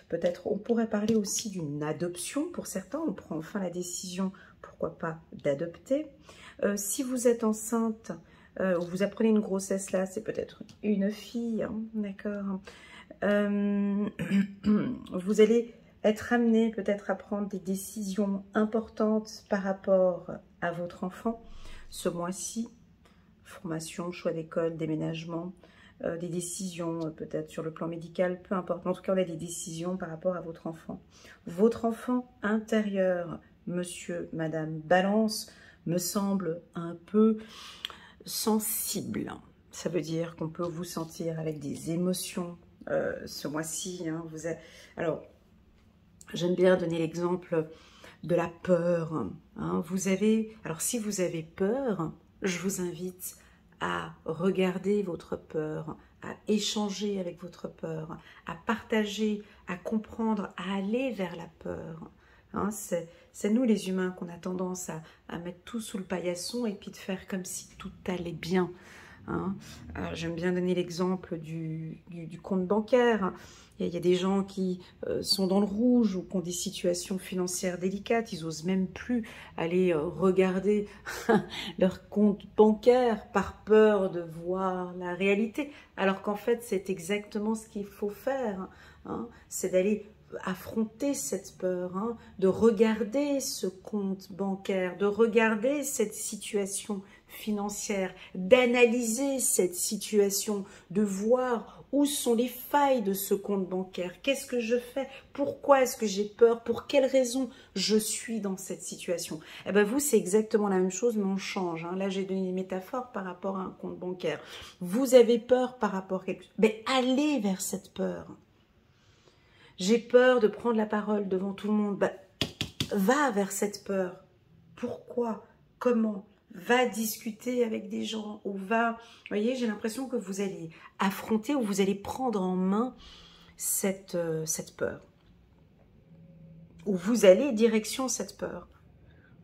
Peut-être on pourrait parler aussi d'une adoption pour certains, on prend enfin la décision, pourquoi pas, d'adopter. Si vous êtes enceinte, ou vous apprenez une grossesse là, c'est peut-être une fille, hein, d'accord. Vous allez être amené peut-être à prendre des décisions importantes par rapport à votre enfant ce mois-ci. Formation, choix d'école, déménagement, des décisions peut-être sur le plan médical, peu importe. En tout cas, on a des décisions par rapport à votre enfant. Votre enfant intérieur, monsieur, madame Balance, me semble un peu sensible. Ça veut dire qu'on peut vous sentir avec des émotions ce mois-ci. Hein, alors, j'aime bien donner l'exemple de la peur. Hein, alors, si vous avez peur, je vous invite à regarder votre peur, à échanger avec votre peur, à partager, à comprendre, à aller vers la peur. Hein, c'est nous les humains qu'on a tendance à mettre tout sous le paillasson et puis de faire comme si tout allait bien. Hein. J'aime bien donner l'exemple du compte bancaire. Il y a des gens qui sont dans le rouge ou qui ont des situations financières délicates. Ils n'osent même plus aller regarder leur compte bancaire par peur de voir la réalité. Alors qu'en fait, c'est exactement ce qu'il faut faire. Hein. C'est d'aller affronter cette peur, hein, de regarder ce compte bancaire, de regarder cette situation financière, d'analyser cette situation, de voir où sont les failles de ce compte bancaire, qu'est-ce que je fais, pourquoi est-ce que j'ai peur, pour quelles raisons je suis dans cette situation. Eh bien vous, c'est exactement la même chose, mais on change. Hein. Là, j'ai donné une métaphore par rapport à un compte bancaire. Vous avez peur par rapport à quelque chose, mais allez vers cette peur. J'ai peur de prendre la parole devant tout le monde. Ben, va vers cette peur. Pourquoi? Comment? va discuter avec des gens, ou va... Vous voyez, j'ai l'impression que vous allez affronter ou vous allez prendre en main cette peur. Ou vous allez direction cette peur.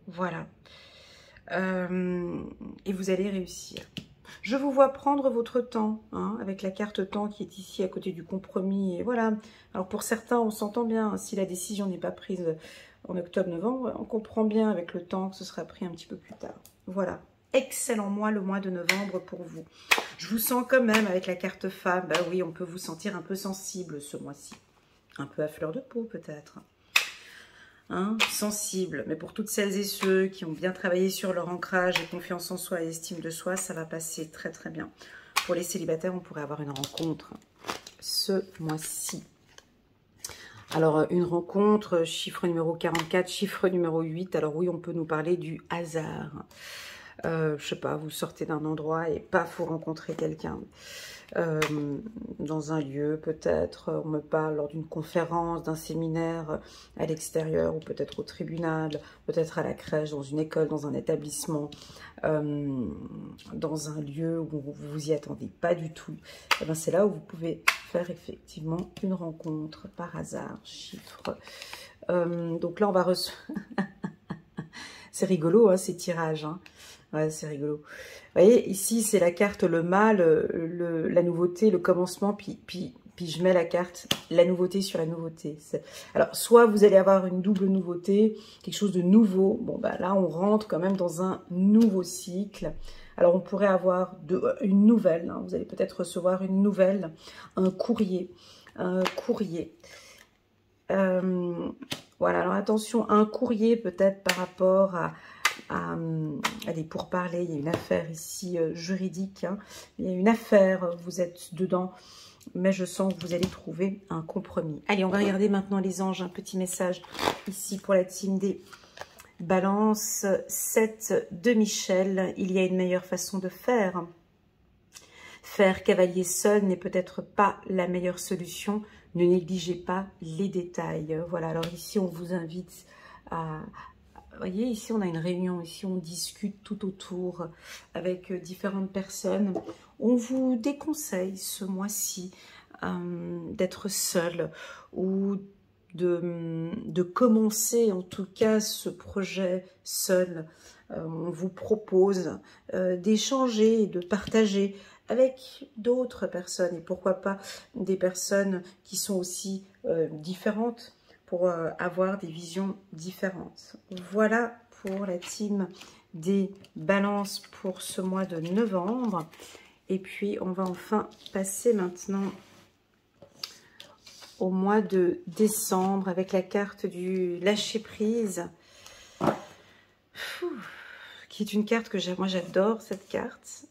Voilà. Et vous allez réussir. Je vous vois prendre votre temps, hein, avec la carte temps qui est ici à côté du compromis. Et voilà. Alors pour certains, on s'entend bien. Si la décision n'est pas prise en octobre-novembre, on comprend bien avec le temps que ce sera pris un petit peu plus tard. Voilà. Excellent mois, le mois de novembre pour vous. Je vous sens quand même avec la carte femme. Bah oui, on peut vous sentir un peu sensible ce mois-ci. Un peu à fleur de peau peut-être. Hein, sensible, mais pour toutes celles et ceux qui ont bien travaillé sur leur ancrage et confiance en soi et estime de soi, ça va passer très très bien. Pour les célibataires, on pourrait avoir une rencontre ce mois-ci. Alors, une rencontre, chiffre numéro 44, chiffre numéro 8. Alors oui, on peut nous parler du hasard. Je sais pas, vous sortez d'un endroit et paf, vous rencontrez quelqu'un. Dans un lieu, peut-être, on me parle lors d'une conférence, d'un séminaire à l'extérieur, ou peut-être au tribunal, peut-être à la crèche, dans une école, dans un établissement, dans un lieu où vous vous y attendez pas du tout. Et ben c'est là où vous pouvez faire effectivement une rencontre par hasard, chiffre. Donc là, on va recevoir... C'est rigolo, hein, ces tirages, hein. Ouais, c'est rigolo. Vous voyez, ici, c'est la carte, le mal, la nouveauté, le commencement, puis je mets la carte, la nouveauté sur la nouveauté. Alors, soit vous allez avoir une double nouveauté, quelque chose de nouveau. Bon, bah là, on rentre quand même dans un nouveau cycle. Alors, on pourrait avoir une nouvelle, hein. Vous allez peut-être recevoir une nouvelle, un courrier. Voilà, alors attention, un courrier peut-être par rapport à des pourparlers. Il y a une affaire ici juridique, hein. Il y a une affaire, vous êtes dedans, mais je sens que vous allez trouver un compromis. Allez, on va regarder maintenant les anges, un petit message ici pour la team des balances. 7 de Michel, il y a une meilleure façon de faire. Faire cavalier seul n'est peut-être pas la meilleure solution. Ne négligez pas les détails. Voilà, alors ici, on vous invite à... Vous voyez, ici, on a une réunion. Ici, on discute tout autour avec différentes personnes. On vous déconseille ce mois-ci d'être seul ou de commencer, en tout cas, ce projet seul. On vous propose d'échanger, de partager avec d'autres personnes, et pourquoi pas des personnes qui sont aussi différentes pour avoir des visions différentes. Voilà pour la team des balances pour ce mois de novembre. Et puis on va enfin passer maintenant au mois de décembre avec la carte du lâcher prise. Qui est une carte que moi j'adore, cette carte.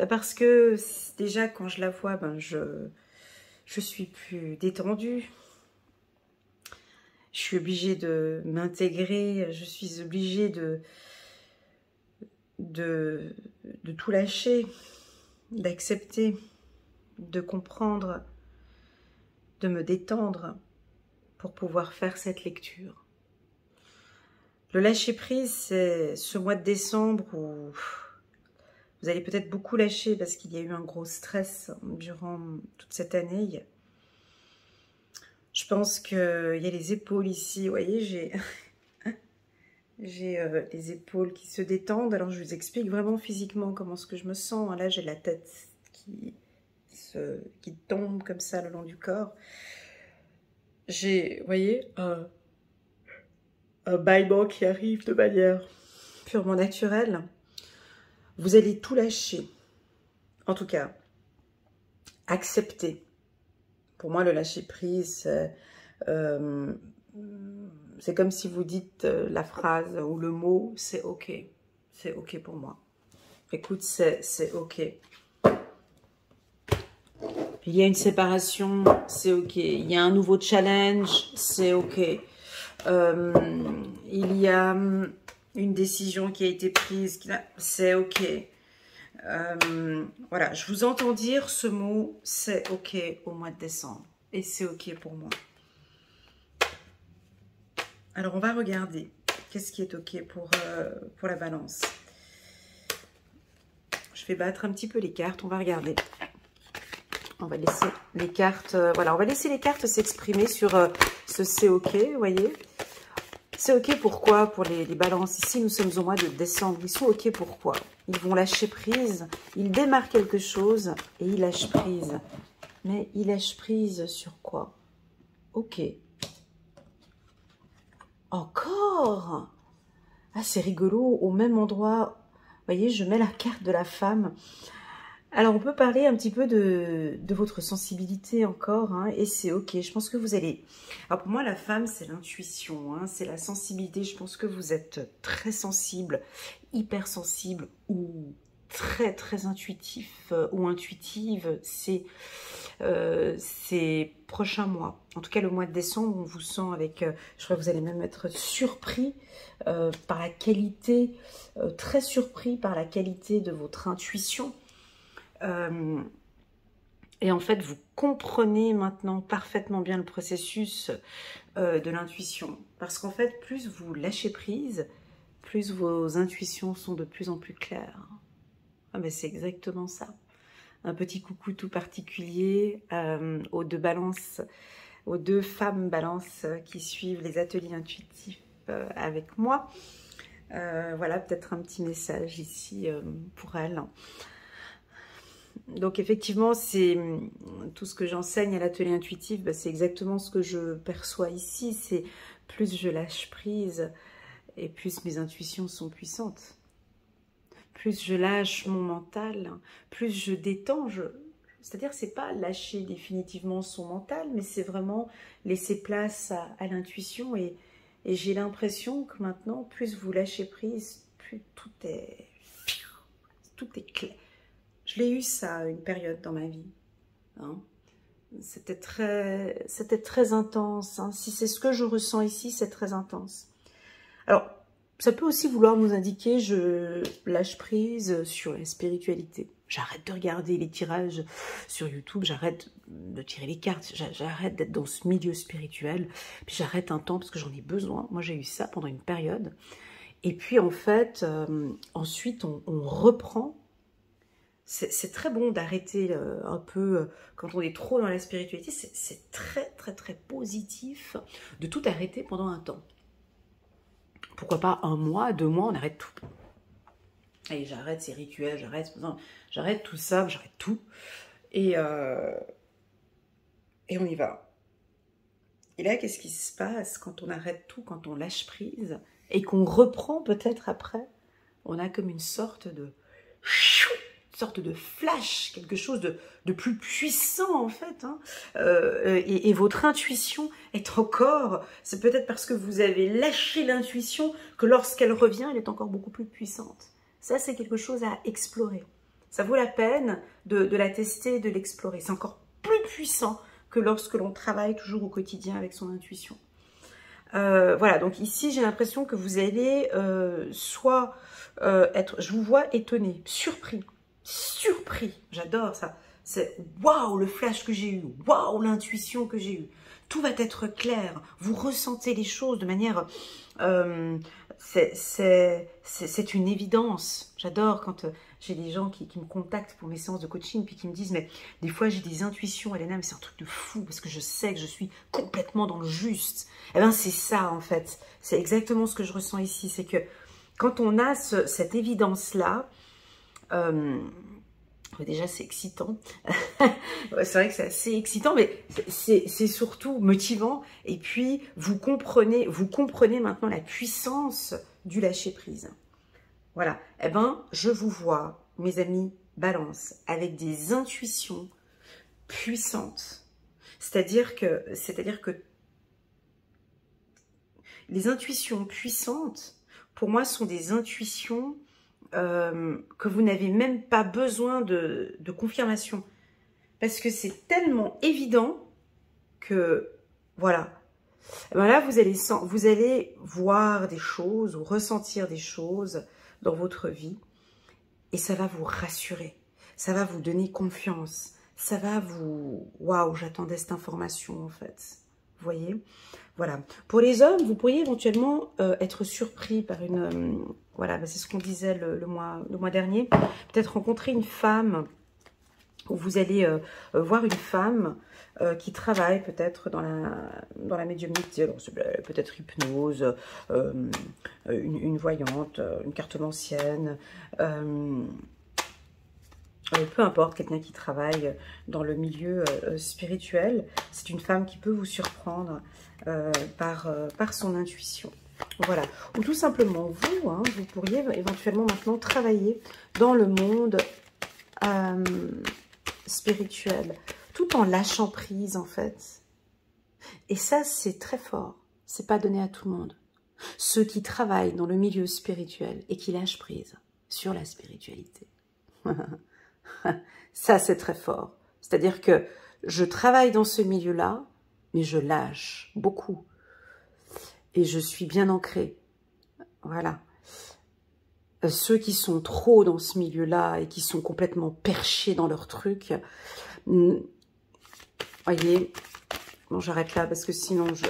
Parce que déjà quand je la vois, ben je suis plus détendue. Je suis obligée de m'intégrer, je suis obligée de tout lâcher, d'accepter, de comprendre, de me détendre pour pouvoir faire cette lecture. Le lâcher-prise, c'est ce mois de décembre où vous allez peut-être beaucoup lâcher parce qu'il y a eu un gros stress durant toute cette année. Je pense qu'il y a les épaules ici, vous voyez, j'ai les épaules qui se détendent. Alors je vous explique vraiment physiquement comment est-ce que je me sens. Là, j'ai la tête qui tombe comme ça le long du corps. J'ai, vous voyez, un bâillement qui arrive de manière purement naturelle. Vous allez tout lâcher. En tout cas, accepter. Pour moi, le lâcher-prise, c'est comme si vous dites la phrase ou le mot, c'est OK. C'est OK pour moi. Écoute, c'est OK. Il y a une séparation, c'est OK. Il y a un nouveau challenge, c'est OK. Il y a une décision qui a été prise, c'est OK. Voilà, je vous entends dire ce mot, c'est OK au mois de décembre. Et c'est OK pour moi. Alors, on va regarder qu'est-ce qui est OK pour la balance. vais battre un petit peu les cartes, on va regarder. On va laisser les cartes, voilà, on va laisser les cartes s'exprimer sur ce c'est ok, vous voyez. C'est ok pourquoi pour les balances. Ici, nous sommes au mois de décembre. Ils sont ok pourquoi? Ils vont lâcher prise, ils démarrent quelque chose et ils lâchent prise. Mais ils lâchent prise sur quoi? Ok. Encore? Ah, c'est rigolo, au même endroit. Vous voyez, je mets la carte de la femme. Alors, on peut parler un petit peu de votre sensibilité encore, hein, et c'est ok. Je pense que vous allez... Alors, pour moi, la femme, c'est l'intuition, hein, c'est la sensibilité. Je pense que vous êtes très sensible, hypersensible ou très, très intuitif ou intuitive. C'est ces prochains mois. En tout cas, le mois de décembre, on vous sent avec... je crois que vous allez même être surpris par la qualité, très surpris par la qualité de votre intuition. Et en fait, vous comprenez maintenant parfaitement bien le processus de l'intuition. Parce qu'en fait, plus vous lâchez prise, plus vos intuitions sont de plus en plus claires. Ah ben c'est exactement ça. Un petit coucou tout particulier aux deux balances, aux deux femmes balances qui suivent les ateliers intuitifs avec moi. Voilà, peut-être un petit message ici pour elles. Donc effectivement, c'est tout ce que j'enseigne à l'atelier intuitif, bah, c'est exactement ce que je perçois ici. C'est plus je lâche prise et plus mes intuitions sont puissantes. Plus je lâche mon mental, plus je détends. C'est-à-dire c'est pas lâcher définitivement son mental, mais c'est vraiment laisser place à l'intuition. Et j'ai l'impression que maintenant, plus vous lâchez prise, plus tout est clair. Je l'ai eu ça, une période dans ma vie. Hein. C'était très intense. Hein. Si c'est ce que je ressens ici, c'est très intense. Alors, ça peut aussi vouloir nous indiquer, je lâche prise sur la spiritualité. J'arrête de regarder les tirages sur YouTube, j'arrête de tirer les cartes, j'arrête d'être dans ce milieu spirituel, puis j'arrête un temps parce que j'en ai besoin. Moi, j'ai eu ça pendant une période. Et puis, en fait, ensuite, on reprend. C'est très bon d'arrêter un peu, quand on est trop dans la spiritualité, c'est très, très, très positif de tout arrêter pendant un temps. Pourquoi pas 1 mois, 2 mois, on arrête tout. Et j'arrête ces rituels, j'arrête tout ça, j'arrête tout. Et on y va. Et là, qu'est-ce qui se passe quand on arrête tout, quand on lâche prise et qu'on reprend peut-être après? On a comme une sorte de flash, quelque chose de plus puissant en fait. Hein. Et votre intuition est encore, c'est peut-être parce que vous avez lâché l'intuition que lorsqu'elle revient, elle est encore beaucoup plus puissante. Ça, c'est quelque chose à explorer. Ça vaut la peine de la tester, de l'explorer. C'est encore plus puissant que lorsque l'on travaille toujours au quotidien avec son intuition. Voilà, donc ici, j'ai l'impression que vous allez soit être, je vous vois étonné, surpris, j'adore ça. C'est waouh le flash que j'ai eu, waouh l'intuition que j'ai eue. Tout va être clair, vous ressentez les choses de manière... c'est une évidence. J'adore quand j'ai des gens qui me contactent pour mes séances de coaching puis qui me disent mais des fois j'ai des intuitions Elena mais c'est un truc de fou parce que je sais que je suis complètement dans le juste. Eh bien c'est ça en fait, c'est exactement ce que je ressens ici, c'est que quand on a cette évidence là, déjà c'est excitant, c'est vrai que c'est assez excitant, mais c'est surtout motivant. Et puis vous comprenez maintenant la puissance du lâcher prise. Voilà, eh ben je vous vois, mes amis Balance, avec des intuitions puissantes. C'est-à-dire que les intuitions puissantes, pour moi, sont des intuitions que vous n'avez même pas besoin de confirmation. Parce que c'est tellement évident que, voilà. Ben là, vous allez voir des choses ou ressentir des choses dans votre vie. Et ça va vous rassurer. Ça va vous donner confiance. Ça va vous... Waouh, j'attendais cette information, en fait. vous voyez. Voilà. Pour les hommes, vous pourriez éventuellement être surpris par une... voilà, c'est ce qu'on disait le mois dernier. Peut-être rencontrer une femme, où vous allez voir une femme qui travaille peut-être dans la médiumnité, peut-être hypnose, une voyante, une cartomancienne, peu importe, quelqu'un qui travaille dans le milieu spirituel. C'est une femme qui peut vous surprendre par son intuition. Voilà. Ou tout simplement vous, hein, vous pourriez éventuellement maintenant travailler dans le monde spirituel, tout en lâchant prise en fait. Et ça, c'est très fort. C'est pas donné à tout le monde. Ceux qui travaillent dans le milieu spirituel et qui lâchent prise sur la spiritualité. Ça, c'est très fort. C'est-à-dire que je travaille dans ce milieu-là, mais je lâche beaucoup. Et je suis bien ancrée. Voilà. Ceux qui sont trop dans ce milieu-là et qui sont complètement perchés dans leur truc, voyez, bon, j'arrête là parce que sinon je...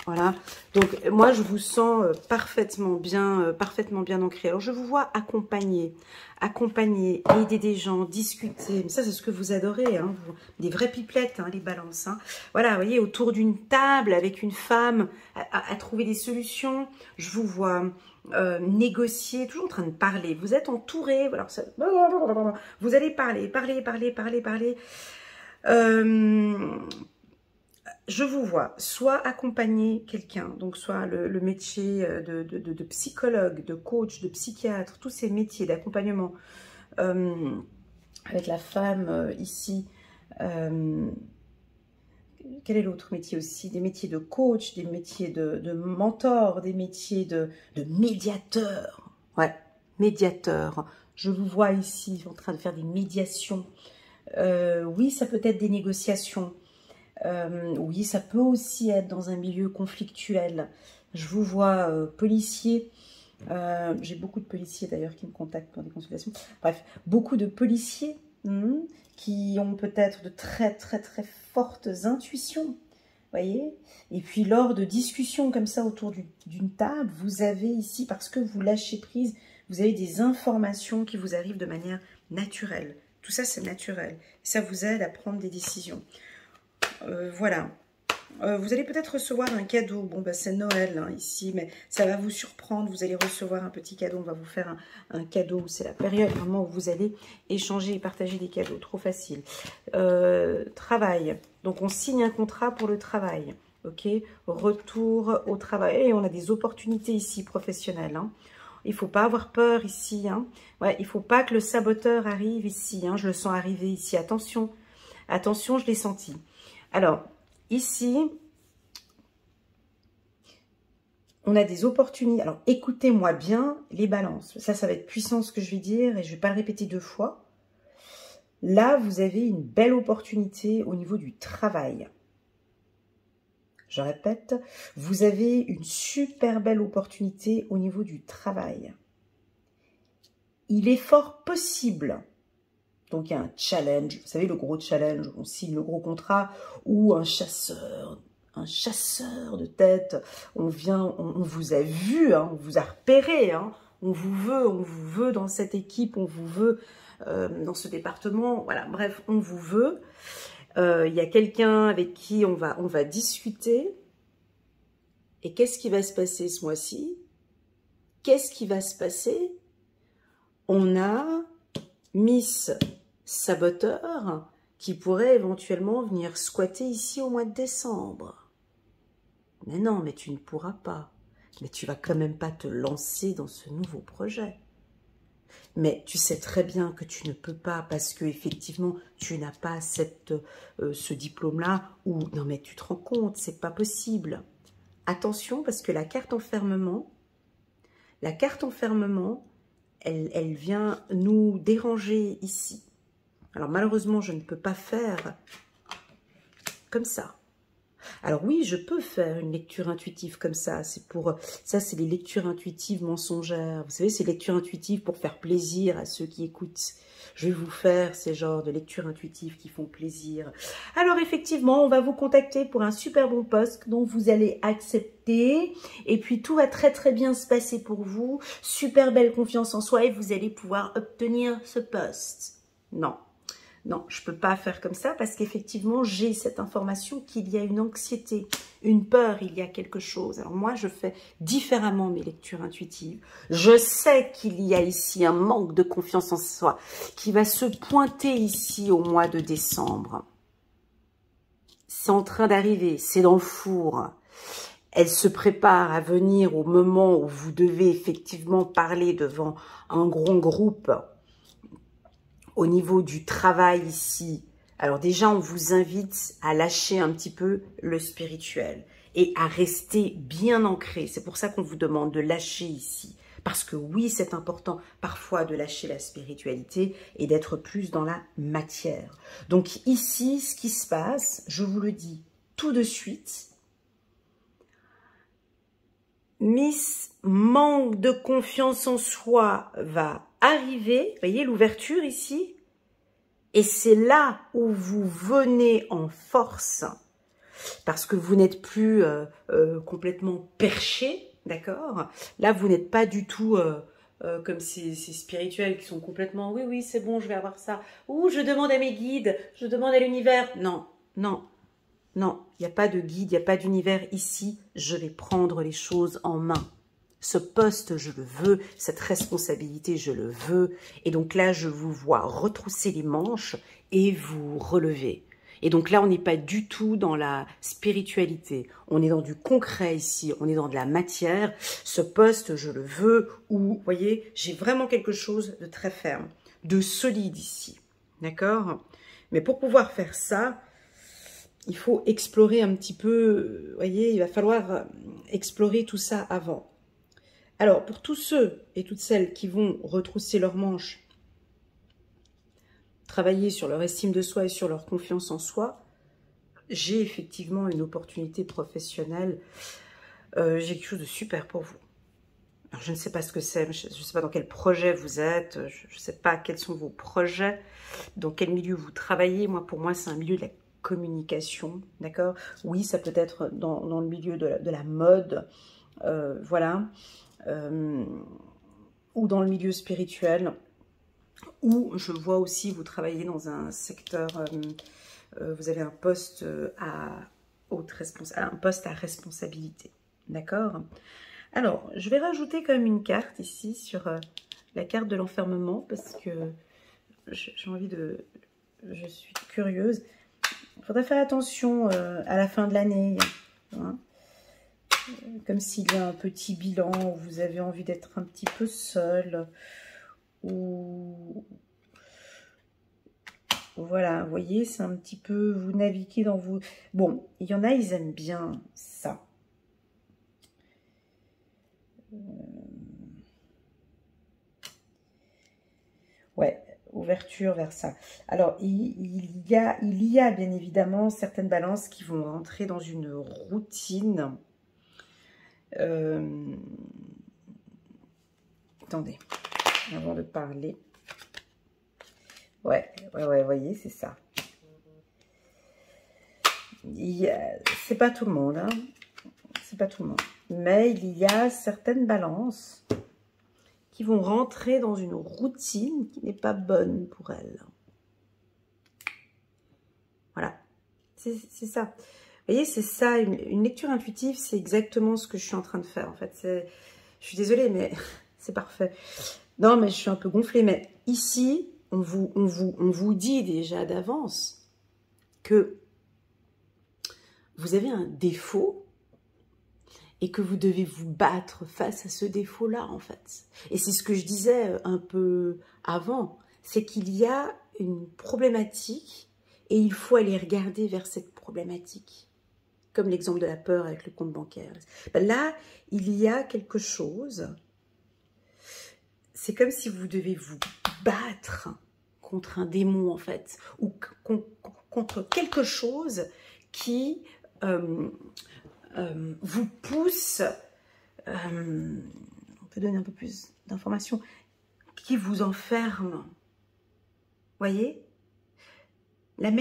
Voilà. Donc, moi, je vous sens parfaitement bien ancré. Alors, je vous vois accompagner, aider des gens, discuter. Mais ça, c'est ce que vous adorez, hein, vous, des vraies pipelettes, hein, les balances. Hein. Voilà, vous voyez, autour d'une table avec une femme, à trouver des solutions. Je vous vois négocier, toujours en train de parler. Vous êtes entouré. Alors, ça, vous allez parler. Je vous vois soit accompagner quelqu'un, donc soit le métier de psychologue, de coach, de psychiatre, tous ces métiers d'accompagnement avec la femme ici. Quel est l'autre métier aussi? Des métiers de coach, des métiers de mentor, des métiers de médiateur. Ouais, médiateur. Je vous vois ici en train de faire des médiations. Oui, ça peut être des négociations. Oui, ça peut aussi être dans un milieu conflictuel. Je vous vois policier. J'ai beaucoup de policiers d'ailleurs qui me contactent pour des consultations. Bref, beaucoup de policiers qui ont peut-être de très fortes intuitions. Voyez. Et puis lors de discussions comme ça autour d'une table, vous avez ici, parce que vous lâchez prise, vous avez des informations qui vous arrivent de manière naturelle. Tout ça, c'est naturel. Ça vous aide à prendre des décisions. Voilà. Vous allez peut-être recevoir un cadeau. Bon, bah, c'est Noël hein, ici, mais ça va vous surprendre. Vous allez recevoir un petit cadeau. On va vous faire un cadeau. C'est la période vraiment où vous allez échanger et partager des cadeaux. Trop facile. Travail. Donc, on signe un contrat pour le travail. Ok. Retour au travail. Et on a des opportunités ici professionnelles. Hein. Il ne faut pas avoir peur ici. Hein. Ouais, il ne faut pas que le saboteur arrive ici. Hein. Je le sens arriver ici. Attention. Attention, je l'ai senti. Alors, ici, on a des opportunités. Alors, écoutez-moi bien les balances. Ça va être puissant ce que je vais dire et je ne vais pas le répéter 2 fois. Là, vous avez une belle opportunité au niveau du travail. Je répète, vous avez une super belle opportunité au niveau du travail. Il est fort possible... Donc, il y a un challenge, vous savez, le gros challenge, on signe le gros contrat, ou un chasseur de tête, on vous a vu, hein, on vous a repéré, hein, on vous veut dans cette équipe, on vous veut dans ce département, voilà, bref, on vous veut. Il y a quelqu'un avec qui on va discuter. Et qu'est-ce qui va se passer ce mois-ci? Qu'est-ce qui va se passer? On a Miss Saboteur qui pourrait éventuellement venir squatter ici au mois de décembre. Mais non, mais tu ne pourras pas. Mais tu vas quand même pas te lancer dans ce nouveau projet. Mais tu sais très bien que tu ne peux pas parce que effectivement tu n'as pas ce diplôme-là. Ou non mais tu te rends compte, c'est pas possible. Attention parce que la carte enfermement, elle vient nous déranger ici. Alors malheureusement, je ne peux pas faire comme ça. Alors oui, je peux faire une lecture intuitive comme ça. Ça, c'est les lectures intuitives mensongères. Vous savez, c'est lectures intuitives pour faire plaisir à ceux qui écoutent. Je vais vous faire ces genres de lectures intuitives qui font plaisir. Alors effectivement, on va vous contacter pour un super bon poste dont vous allez accepter. Et puis tout va très très bien se passer pour vous. Super belle confiance en soi et vous allez pouvoir obtenir ce poste. Non. Non, je ne peux pas faire comme ça parce qu'effectivement, j'ai cette information qu'il y a une anxiété, une peur, il y a quelque chose. Alors moi, je fais différemment mes lectures intuitives. Je sais qu'il y a ici un manque de confiance en soi qui va se pointer ici au mois de décembre. C'est en train d'arriver, c'est dans le four. Elle se prépare à venir au moment où vous devez effectivement parler devant un grand groupe. Au niveau du travail ici, alors déjà, on vous invite à lâcher un petit peu le spirituel et à rester bien ancré. C'est pour ça qu'on vous demande de lâcher ici. Parce que oui, c'est important parfois de lâcher la spiritualité et d'être plus dans la matière. Donc ici, ce qui se passe, je vous le dis tout de suite, Miss manque de confiance en soi va arriver, vous voyez l'ouverture ici, et c'est là où vous venez en force, parce que vous n'êtes plus complètement perché, d'accord? Là, vous n'êtes pas du tout comme ces spirituels qui sont complètement, oui, oui, c'est bon, je vais avoir ça, ou je demande à mes guides, je demande à l'univers. Non, non, non, il n'y a pas de guide, il n'y a pas d'univers ici, je vais prendre les choses en main. Ce poste, je le veux, cette responsabilité, je le veux. Et donc là, je vous vois retrousser les manches et vous relever. Et donc là, on n'est pas du tout dans la spiritualité. On est dans du concret ici, on est dans de la matière. Ce poste, je le veux, ou, vous voyez, j'ai vraiment quelque chose de très ferme, de solide ici. D'accord? Mais pour pouvoir faire ça, il faut explorer un petit peu, vous voyez, il va falloir explorer tout ça avant. Alors, pour tous ceux et toutes celles qui vont retrousser leurs manches, travailler sur leur estime de soi et sur leur confiance en soi, j'ai effectivement une opportunité professionnelle. J'ai quelque chose de super pour vous. Alors, je ne sais pas ce que c'est, je ne sais pas dans quel projet vous êtes, je ne sais pas quels sont vos projets, dans quel milieu vous travaillez. Moi, pour moi, c'est un milieu de la communication, d'accord? Oui, ça peut être dans le milieu de la mode, voilà. Ou dans le milieu spirituel, ou je vois aussi vous travaillez dans un secteur, vous avez un poste un poste à responsabilité, d'accord? Alors, je vais rajouter quand même une carte ici sur la carte de l'enfermement parce que j'ai envie de, je suis curieuse. Il faudrait faire attention à la fin de l'année, hein. Comme s'il y a un petit bilan où vous avez envie d'être un petit peu seul. Ou voilà, vous voyez, c'est un petit peu, vous naviguez dans vous. Bon, il y en a, ils aiment bien ça. Ouais, ouverture vers ça. Alors, il y a bien évidemment certaines balances qui vont rentrer dans une routine. Attendez, avant de parler. Ouais, vous voyez, c'est ça. C'est pas tout le monde, hein. C'est pas tout le monde. Mais il y a certaines balances qui vont rentrer dans une routine qui n'est pas bonne pour elles. Voilà, c'est ça. Vous voyez, c'est ça, une lecture intuitive, c'est exactement ce que je suis en train de faire. En fait, je suis désolée, mais c'est parfait. Non, mais je suis un peu gonflée. Mais ici, on vous dit déjà d'avance que vous avez un défaut et que vous devez vous battre face à ce défaut-là, en fait. Et c'est ce que je disais un peu avant, c'est qu'il y a une problématique et il faut aller regarder vers cette problématique. Comme l'exemple de la peur avec le compte bancaire. Là, il y a quelque chose. C'est comme si vous devez vous battre contre un démon, en fait. Ou contre quelque chose qui vous pousse, on peut donner un peu plus d'informations, qui vous enferme. Voyez, la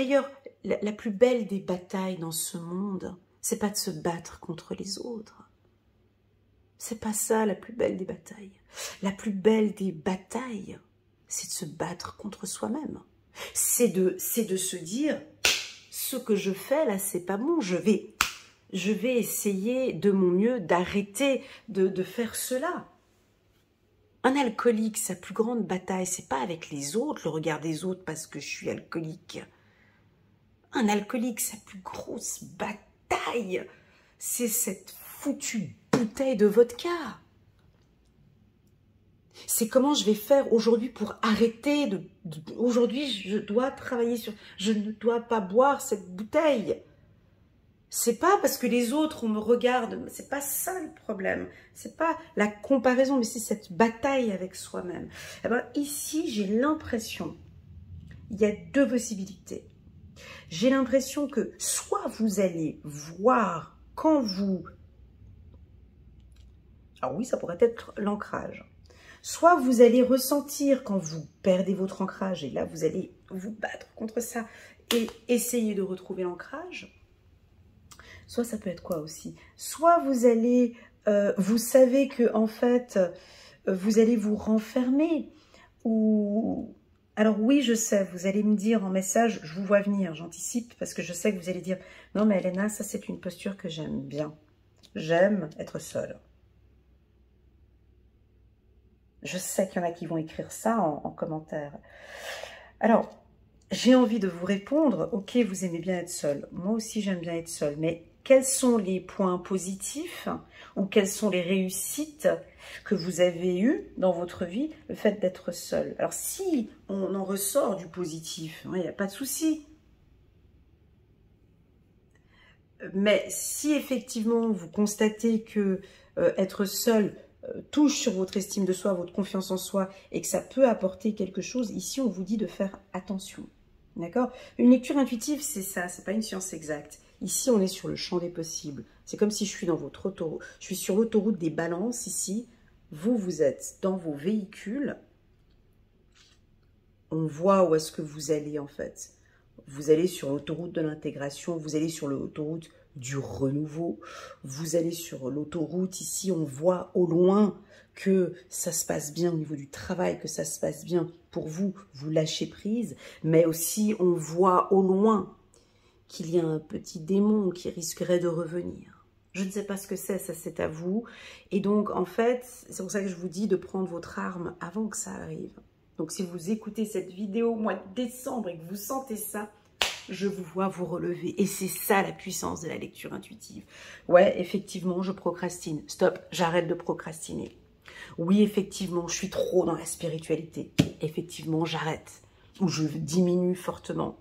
plus belle des batailles dans ce monde, c'est pas de se battre contre les autres. C'est pas ça la plus belle des batailles. La plus belle des batailles, c'est de se battre contre soi-même. C'est de se dire, ce que je fais là, c'est pas bon, je vais essayer de mon mieux d'arrêter de faire cela. Un alcoolique, sa plus grande bataille, c'est pas avec les autres, le regard des autres parce que je suis alcoolique. Un alcoolique, sa plus grosse bataille, c'est cette foutue bouteille de vodka. C'est comment je vais faire aujourd'hui pour arrêter aujourd'hui, je dois travailler sur... Je ne dois pas boire cette bouteille. C'est pas parce que les autres, on me regarde, c'est pas ça le problème. C'est pas la comparaison, mais c'est cette bataille avec soi-même. Eh ben, ici, j'ai l'impression, il y a deux possibilités. J'ai l'impression que soit vous allez voir quand vous... Alors oui, ça pourrait être l'ancrage. Soit vous allez ressentir quand vous perdez votre ancrage, et là, vous allez vous battre contre ça et essayer de retrouver l'ancrage. Soit ça peut être quoi aussi? Soit vous allez, vous savez que en fait, vous allez vous renfermer. Ou alors oui, je sais, vous allez me dire en message, je vous vois venir, j'anticipe parce que je sais que vous allez dire non mais Elena, ça c'est une posture que j'aime bien. J'aime être seule. Je sais qu'il y en a qui vont écrire ça en commentaire. Alors, j'ai envie de vous répondre, ok, vous aimez bien être seule. Moi aussi, j'aime bien être seule. Mais quels sont les points positifs ou quelles sont les réussites que vous avez eues dans votre vie, le fait d'être seule? Alors, si on en ressort du positif, il n'y a pas de souci. Mais si effectivement, vous constatez que être seule touche sur votre estime de soi, votre confiance en soi, et que ça peut apporter quelque chose, ici, on vous dit de faire attention. D'accord? Une lecture intuitive, c'est ça, c'est pas une science exacte. Ici, on est sur le champ des possibles. C'est comme si je suis dans votre autoroute. Je suis sur l'autoroute des balances ici. Vous, vous êtes dans vos véhicules. On voit où est-ce que vous allez en fait. Vous allez sur l'autoroute de l'intégration, vous allez sur l'autoroute du renouveau, vous allez sur l'autoroute, ici on voit au loin que ça se passe bien au niveau du travail, que ça se passe bien pour vous, vous lâchez prise, mais aussi on voit au loin qu'il y a un petit démon qui risquerait de revenir. Je ne sais pas ce que c'est, ça c'est à vous, et donc en fait, c'est pour ça que je vous dis de prendre votre arme avant que ça arrive. Donc si vous écoutez cette vidéo au mois de décembre et que vous sentez ça, je vous vois vous relever. Et c'est ça la puissance de la lecture intuitive. Ouais, effectivement, je procrastine. Stop, j'arrête de procrastiner. Oui, effectivement, je suis trop dans la spiritualité. Effectivement, j'arrête. Ou je diminue fortement.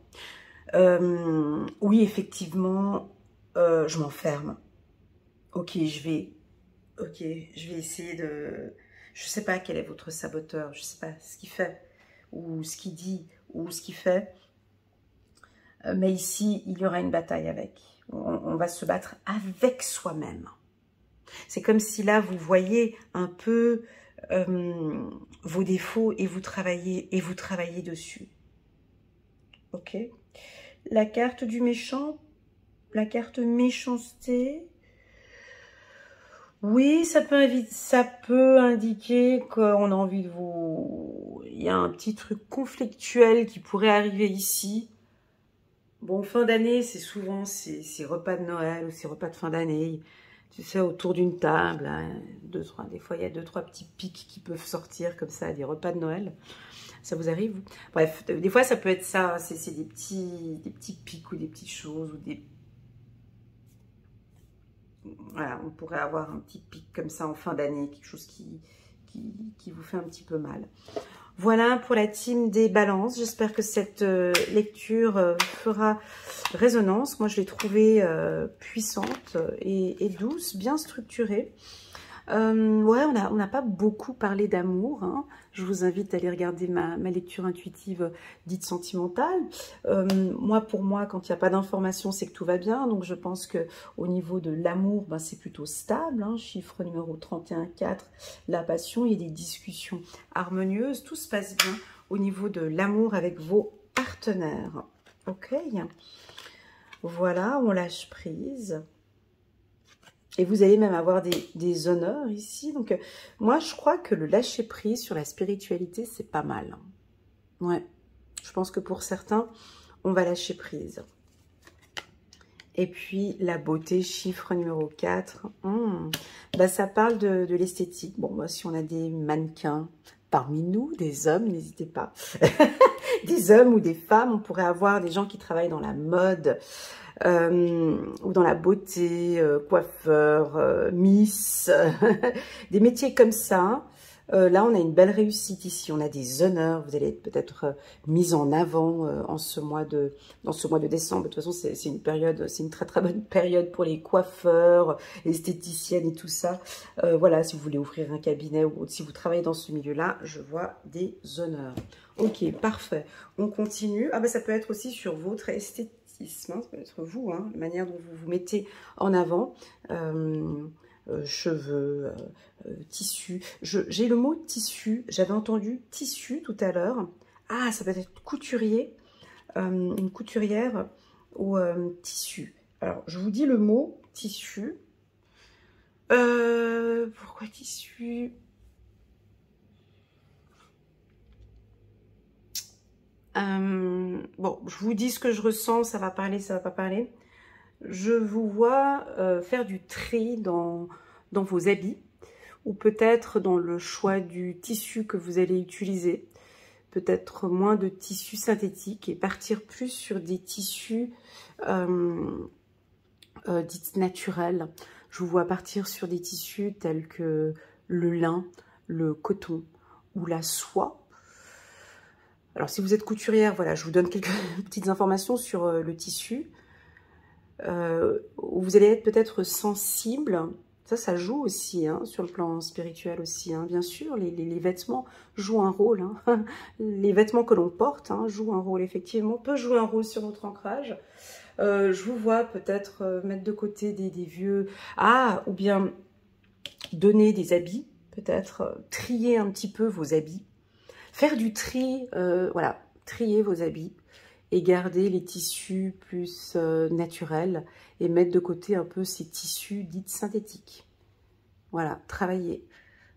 Oui, effectivement, je m'enferme. Ok, je vais essayer de... Je ne sais pas quel est votre saboteur. Je ne sais pas ce qu'il fait, ou ce qu'il dit, ou ce qu'il fait. Mais ici, il y aura une bataille avec. On va se battre avec soi-même. C'est comme si là, vous voyez un peu vos défauts et vous travaillez dessus. Ok. La carte du méchant, la carte méchanceté. Oui, ça peut indiquer qu'on a envie de vous... Il y a un petit truc conflictuel qui pourrait arriver ici. Bon, fin d'année, c'est souvent ces repas de Noël ou ces repas de fin d'année, tu sais, autour d'une table, hein, des fois il y a 2-3 petits pics qui peuvent sortir comme ça, des repas de Noël. Ça vous arrive? Bref, des fois ça peut être ça, c'est des petits pics ou des petites choses, ou des... Voilà, on pourrait avoir un petit pic comme ça en fin d'année, quelque chose qui vous fait un petit peu mal. Voilà pour la team des balances. J'espère que cette lecture fera résonance. Moi, je l'ai trouvée puissante et douce, bien structurée. Ouais, on n'a pas beaucoup parlé d'amour, hein. Je vous invite à aller regarder ma lecture intuitive dite sentimentale. Moi, pour moi, quand il n'y a pas d'information, c'est que tout va bien. Donc, je pense que au niveau de l'amour, ben, c'est plutôt stable, hein. Chiffre numéro 31,4, la passion, il y a des discussions harmonieuses. Tout se passe bien au niveau de l'amour avec vos partenaires. Ok, voilà, on lâche prise. Et vous allez même avoir des honneurs ici. Donc, moi, je crois que le lâcher-prise sur la spiritualité, c'est pas mal. Ouais, je pense que pour certains, on va lâcher prise. Et puis, la beauté, chiffre numéro 4. Bah, ça parle de l'esthétique. Bon, bah, si on a des mannequins parmi nous, des hommes, n'hésitez pas. Des hommes ou des femmes, on pourrait avoir des gens qui travaillent dans la mode, ou dans la beauté, coiffeur, miss, des métiers comme ça. Là, on a une belle réussite ici, on a des honneurs, vous allez être peut-être mis en avant dans ce mois de décembre. De toute façon, c'est une période, c'est une très très bonne période pour les coiffeurs, esthéticiennes et tout ça. Voilà, si vous voulez ouvrir un cabinet ou si vous travaillez dans ce milieu-là, je vois des honneurs. Ok, parfait. On continue. Ah ben, ça peut être aussi sur votre esthétique. Ça peut être vous, hein, la manière dont vous vous mettez en avant, cheveux, tissu. J'ai le mot tissu, j'avais entendu tissu tout à l'heure. Ah, ça peut être couturier, une couturière ou tissu. Alors, je vous dis le mot tissu. Pourquoi tissu? Bon, je vous dis ce que je ressens, ça va parler, ça va pas parler. Je vous vois faire du tri dans vos habits ou peut-être dans le choix du tissu que vous allez utiliser. Peut-être moins de tissus synthétiques et partir plus sur des tissus dits naturels. Je vous vois partir sur des tissus tels que le lin, le coton ou la soie. Alors, si vous êtes couturière, voilà, je vous donne quelques petites informations sur le tissu. Vous allez être peut-être sensible. Ça joue aussi, hein, sur le plan spirituel aussi. Hein. Bien sûr, les vêtements jouent un rôle. Hein. Les vêtements que l'on porte, hein, jouent un rôle, effectivement. Peut jouer un rôle sur notre ancrage. Je vous vois peut-être mettre de côté des vieux... Ah, ou bien donner des habits, peut-être trier un petit peu vos habits. Faire du tri, voilà, trier vos habits et garder les tissus plus naturels et mettre de côté un peu ces tissus dits synthétiques. Voilà, travailler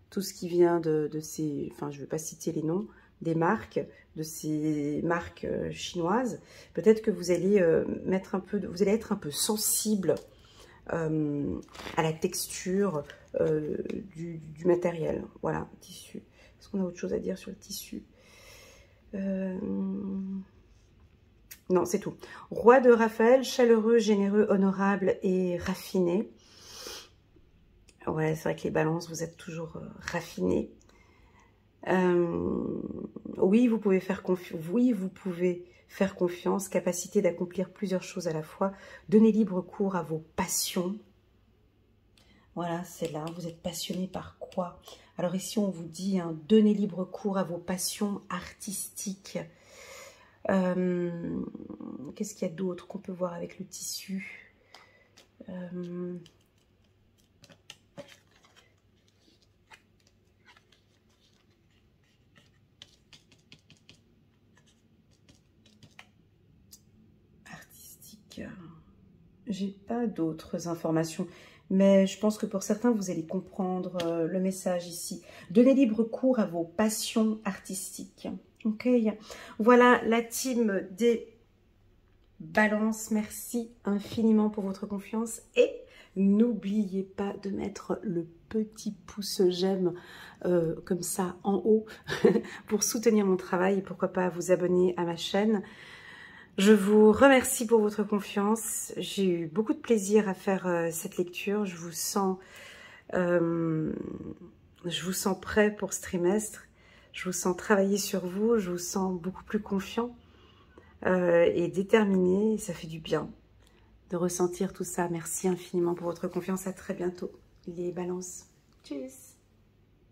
tout ce qui vient de ces, enfin je ne vais pas citer les noms, des marques, de ces marques chinoises. Peut-être que vous allez mettre un peu, vous allez être un peu sensible à la texture du matériel. Voilà, tissu. Est-ce qu'on a autre chose à dire sur le tissu? Non, c'est tout. Roi de Raphaël, chaleureux, généreux, honorable et raffiné. Ouais, c'est vrai que les balances, vous êtes toujours raffinés. Oui, vous pouvez faire confiance. Oui, vous pouvez faire confiance. Capacité d'accomplir plusieurs choses à la fois. Donnez libre cours à vos passions. Voilà, c'est là. Vous êtes passionné par quoi? Alors ici, on vous dit, hein, donnez libre cours à vos passions artistiques. Qu'est-ce qu'il y a d'autre qu'on peut voir avec le tissu? Artistique. J'ai pas d'autres informations, mais je pense que pour certains, vous allez comprendre le message ici. Donnez libre cours à vos passions artistiques. Ok, voilà la team des balances. Merci infiniment pour votre confiance et n'oubliez pas de mettre le petit pouce j'aime comme ça en haut pour soutenir mon travail et pourquoi pas vous abonner à ma chaîne. Je vous remercie pour votre confiance. J'ai eu beaucoup de plaisir à faire cette lecture. Je vous sens prêt pour ce trimestre. Je vous sens travailler sur vous. Je vous sens beaucoup plus confiant et déterminé. Ça fait du bien de ressentir tout ça. Merci infiniment pour votre confiance. À très bientôt, les balances. Tschüss.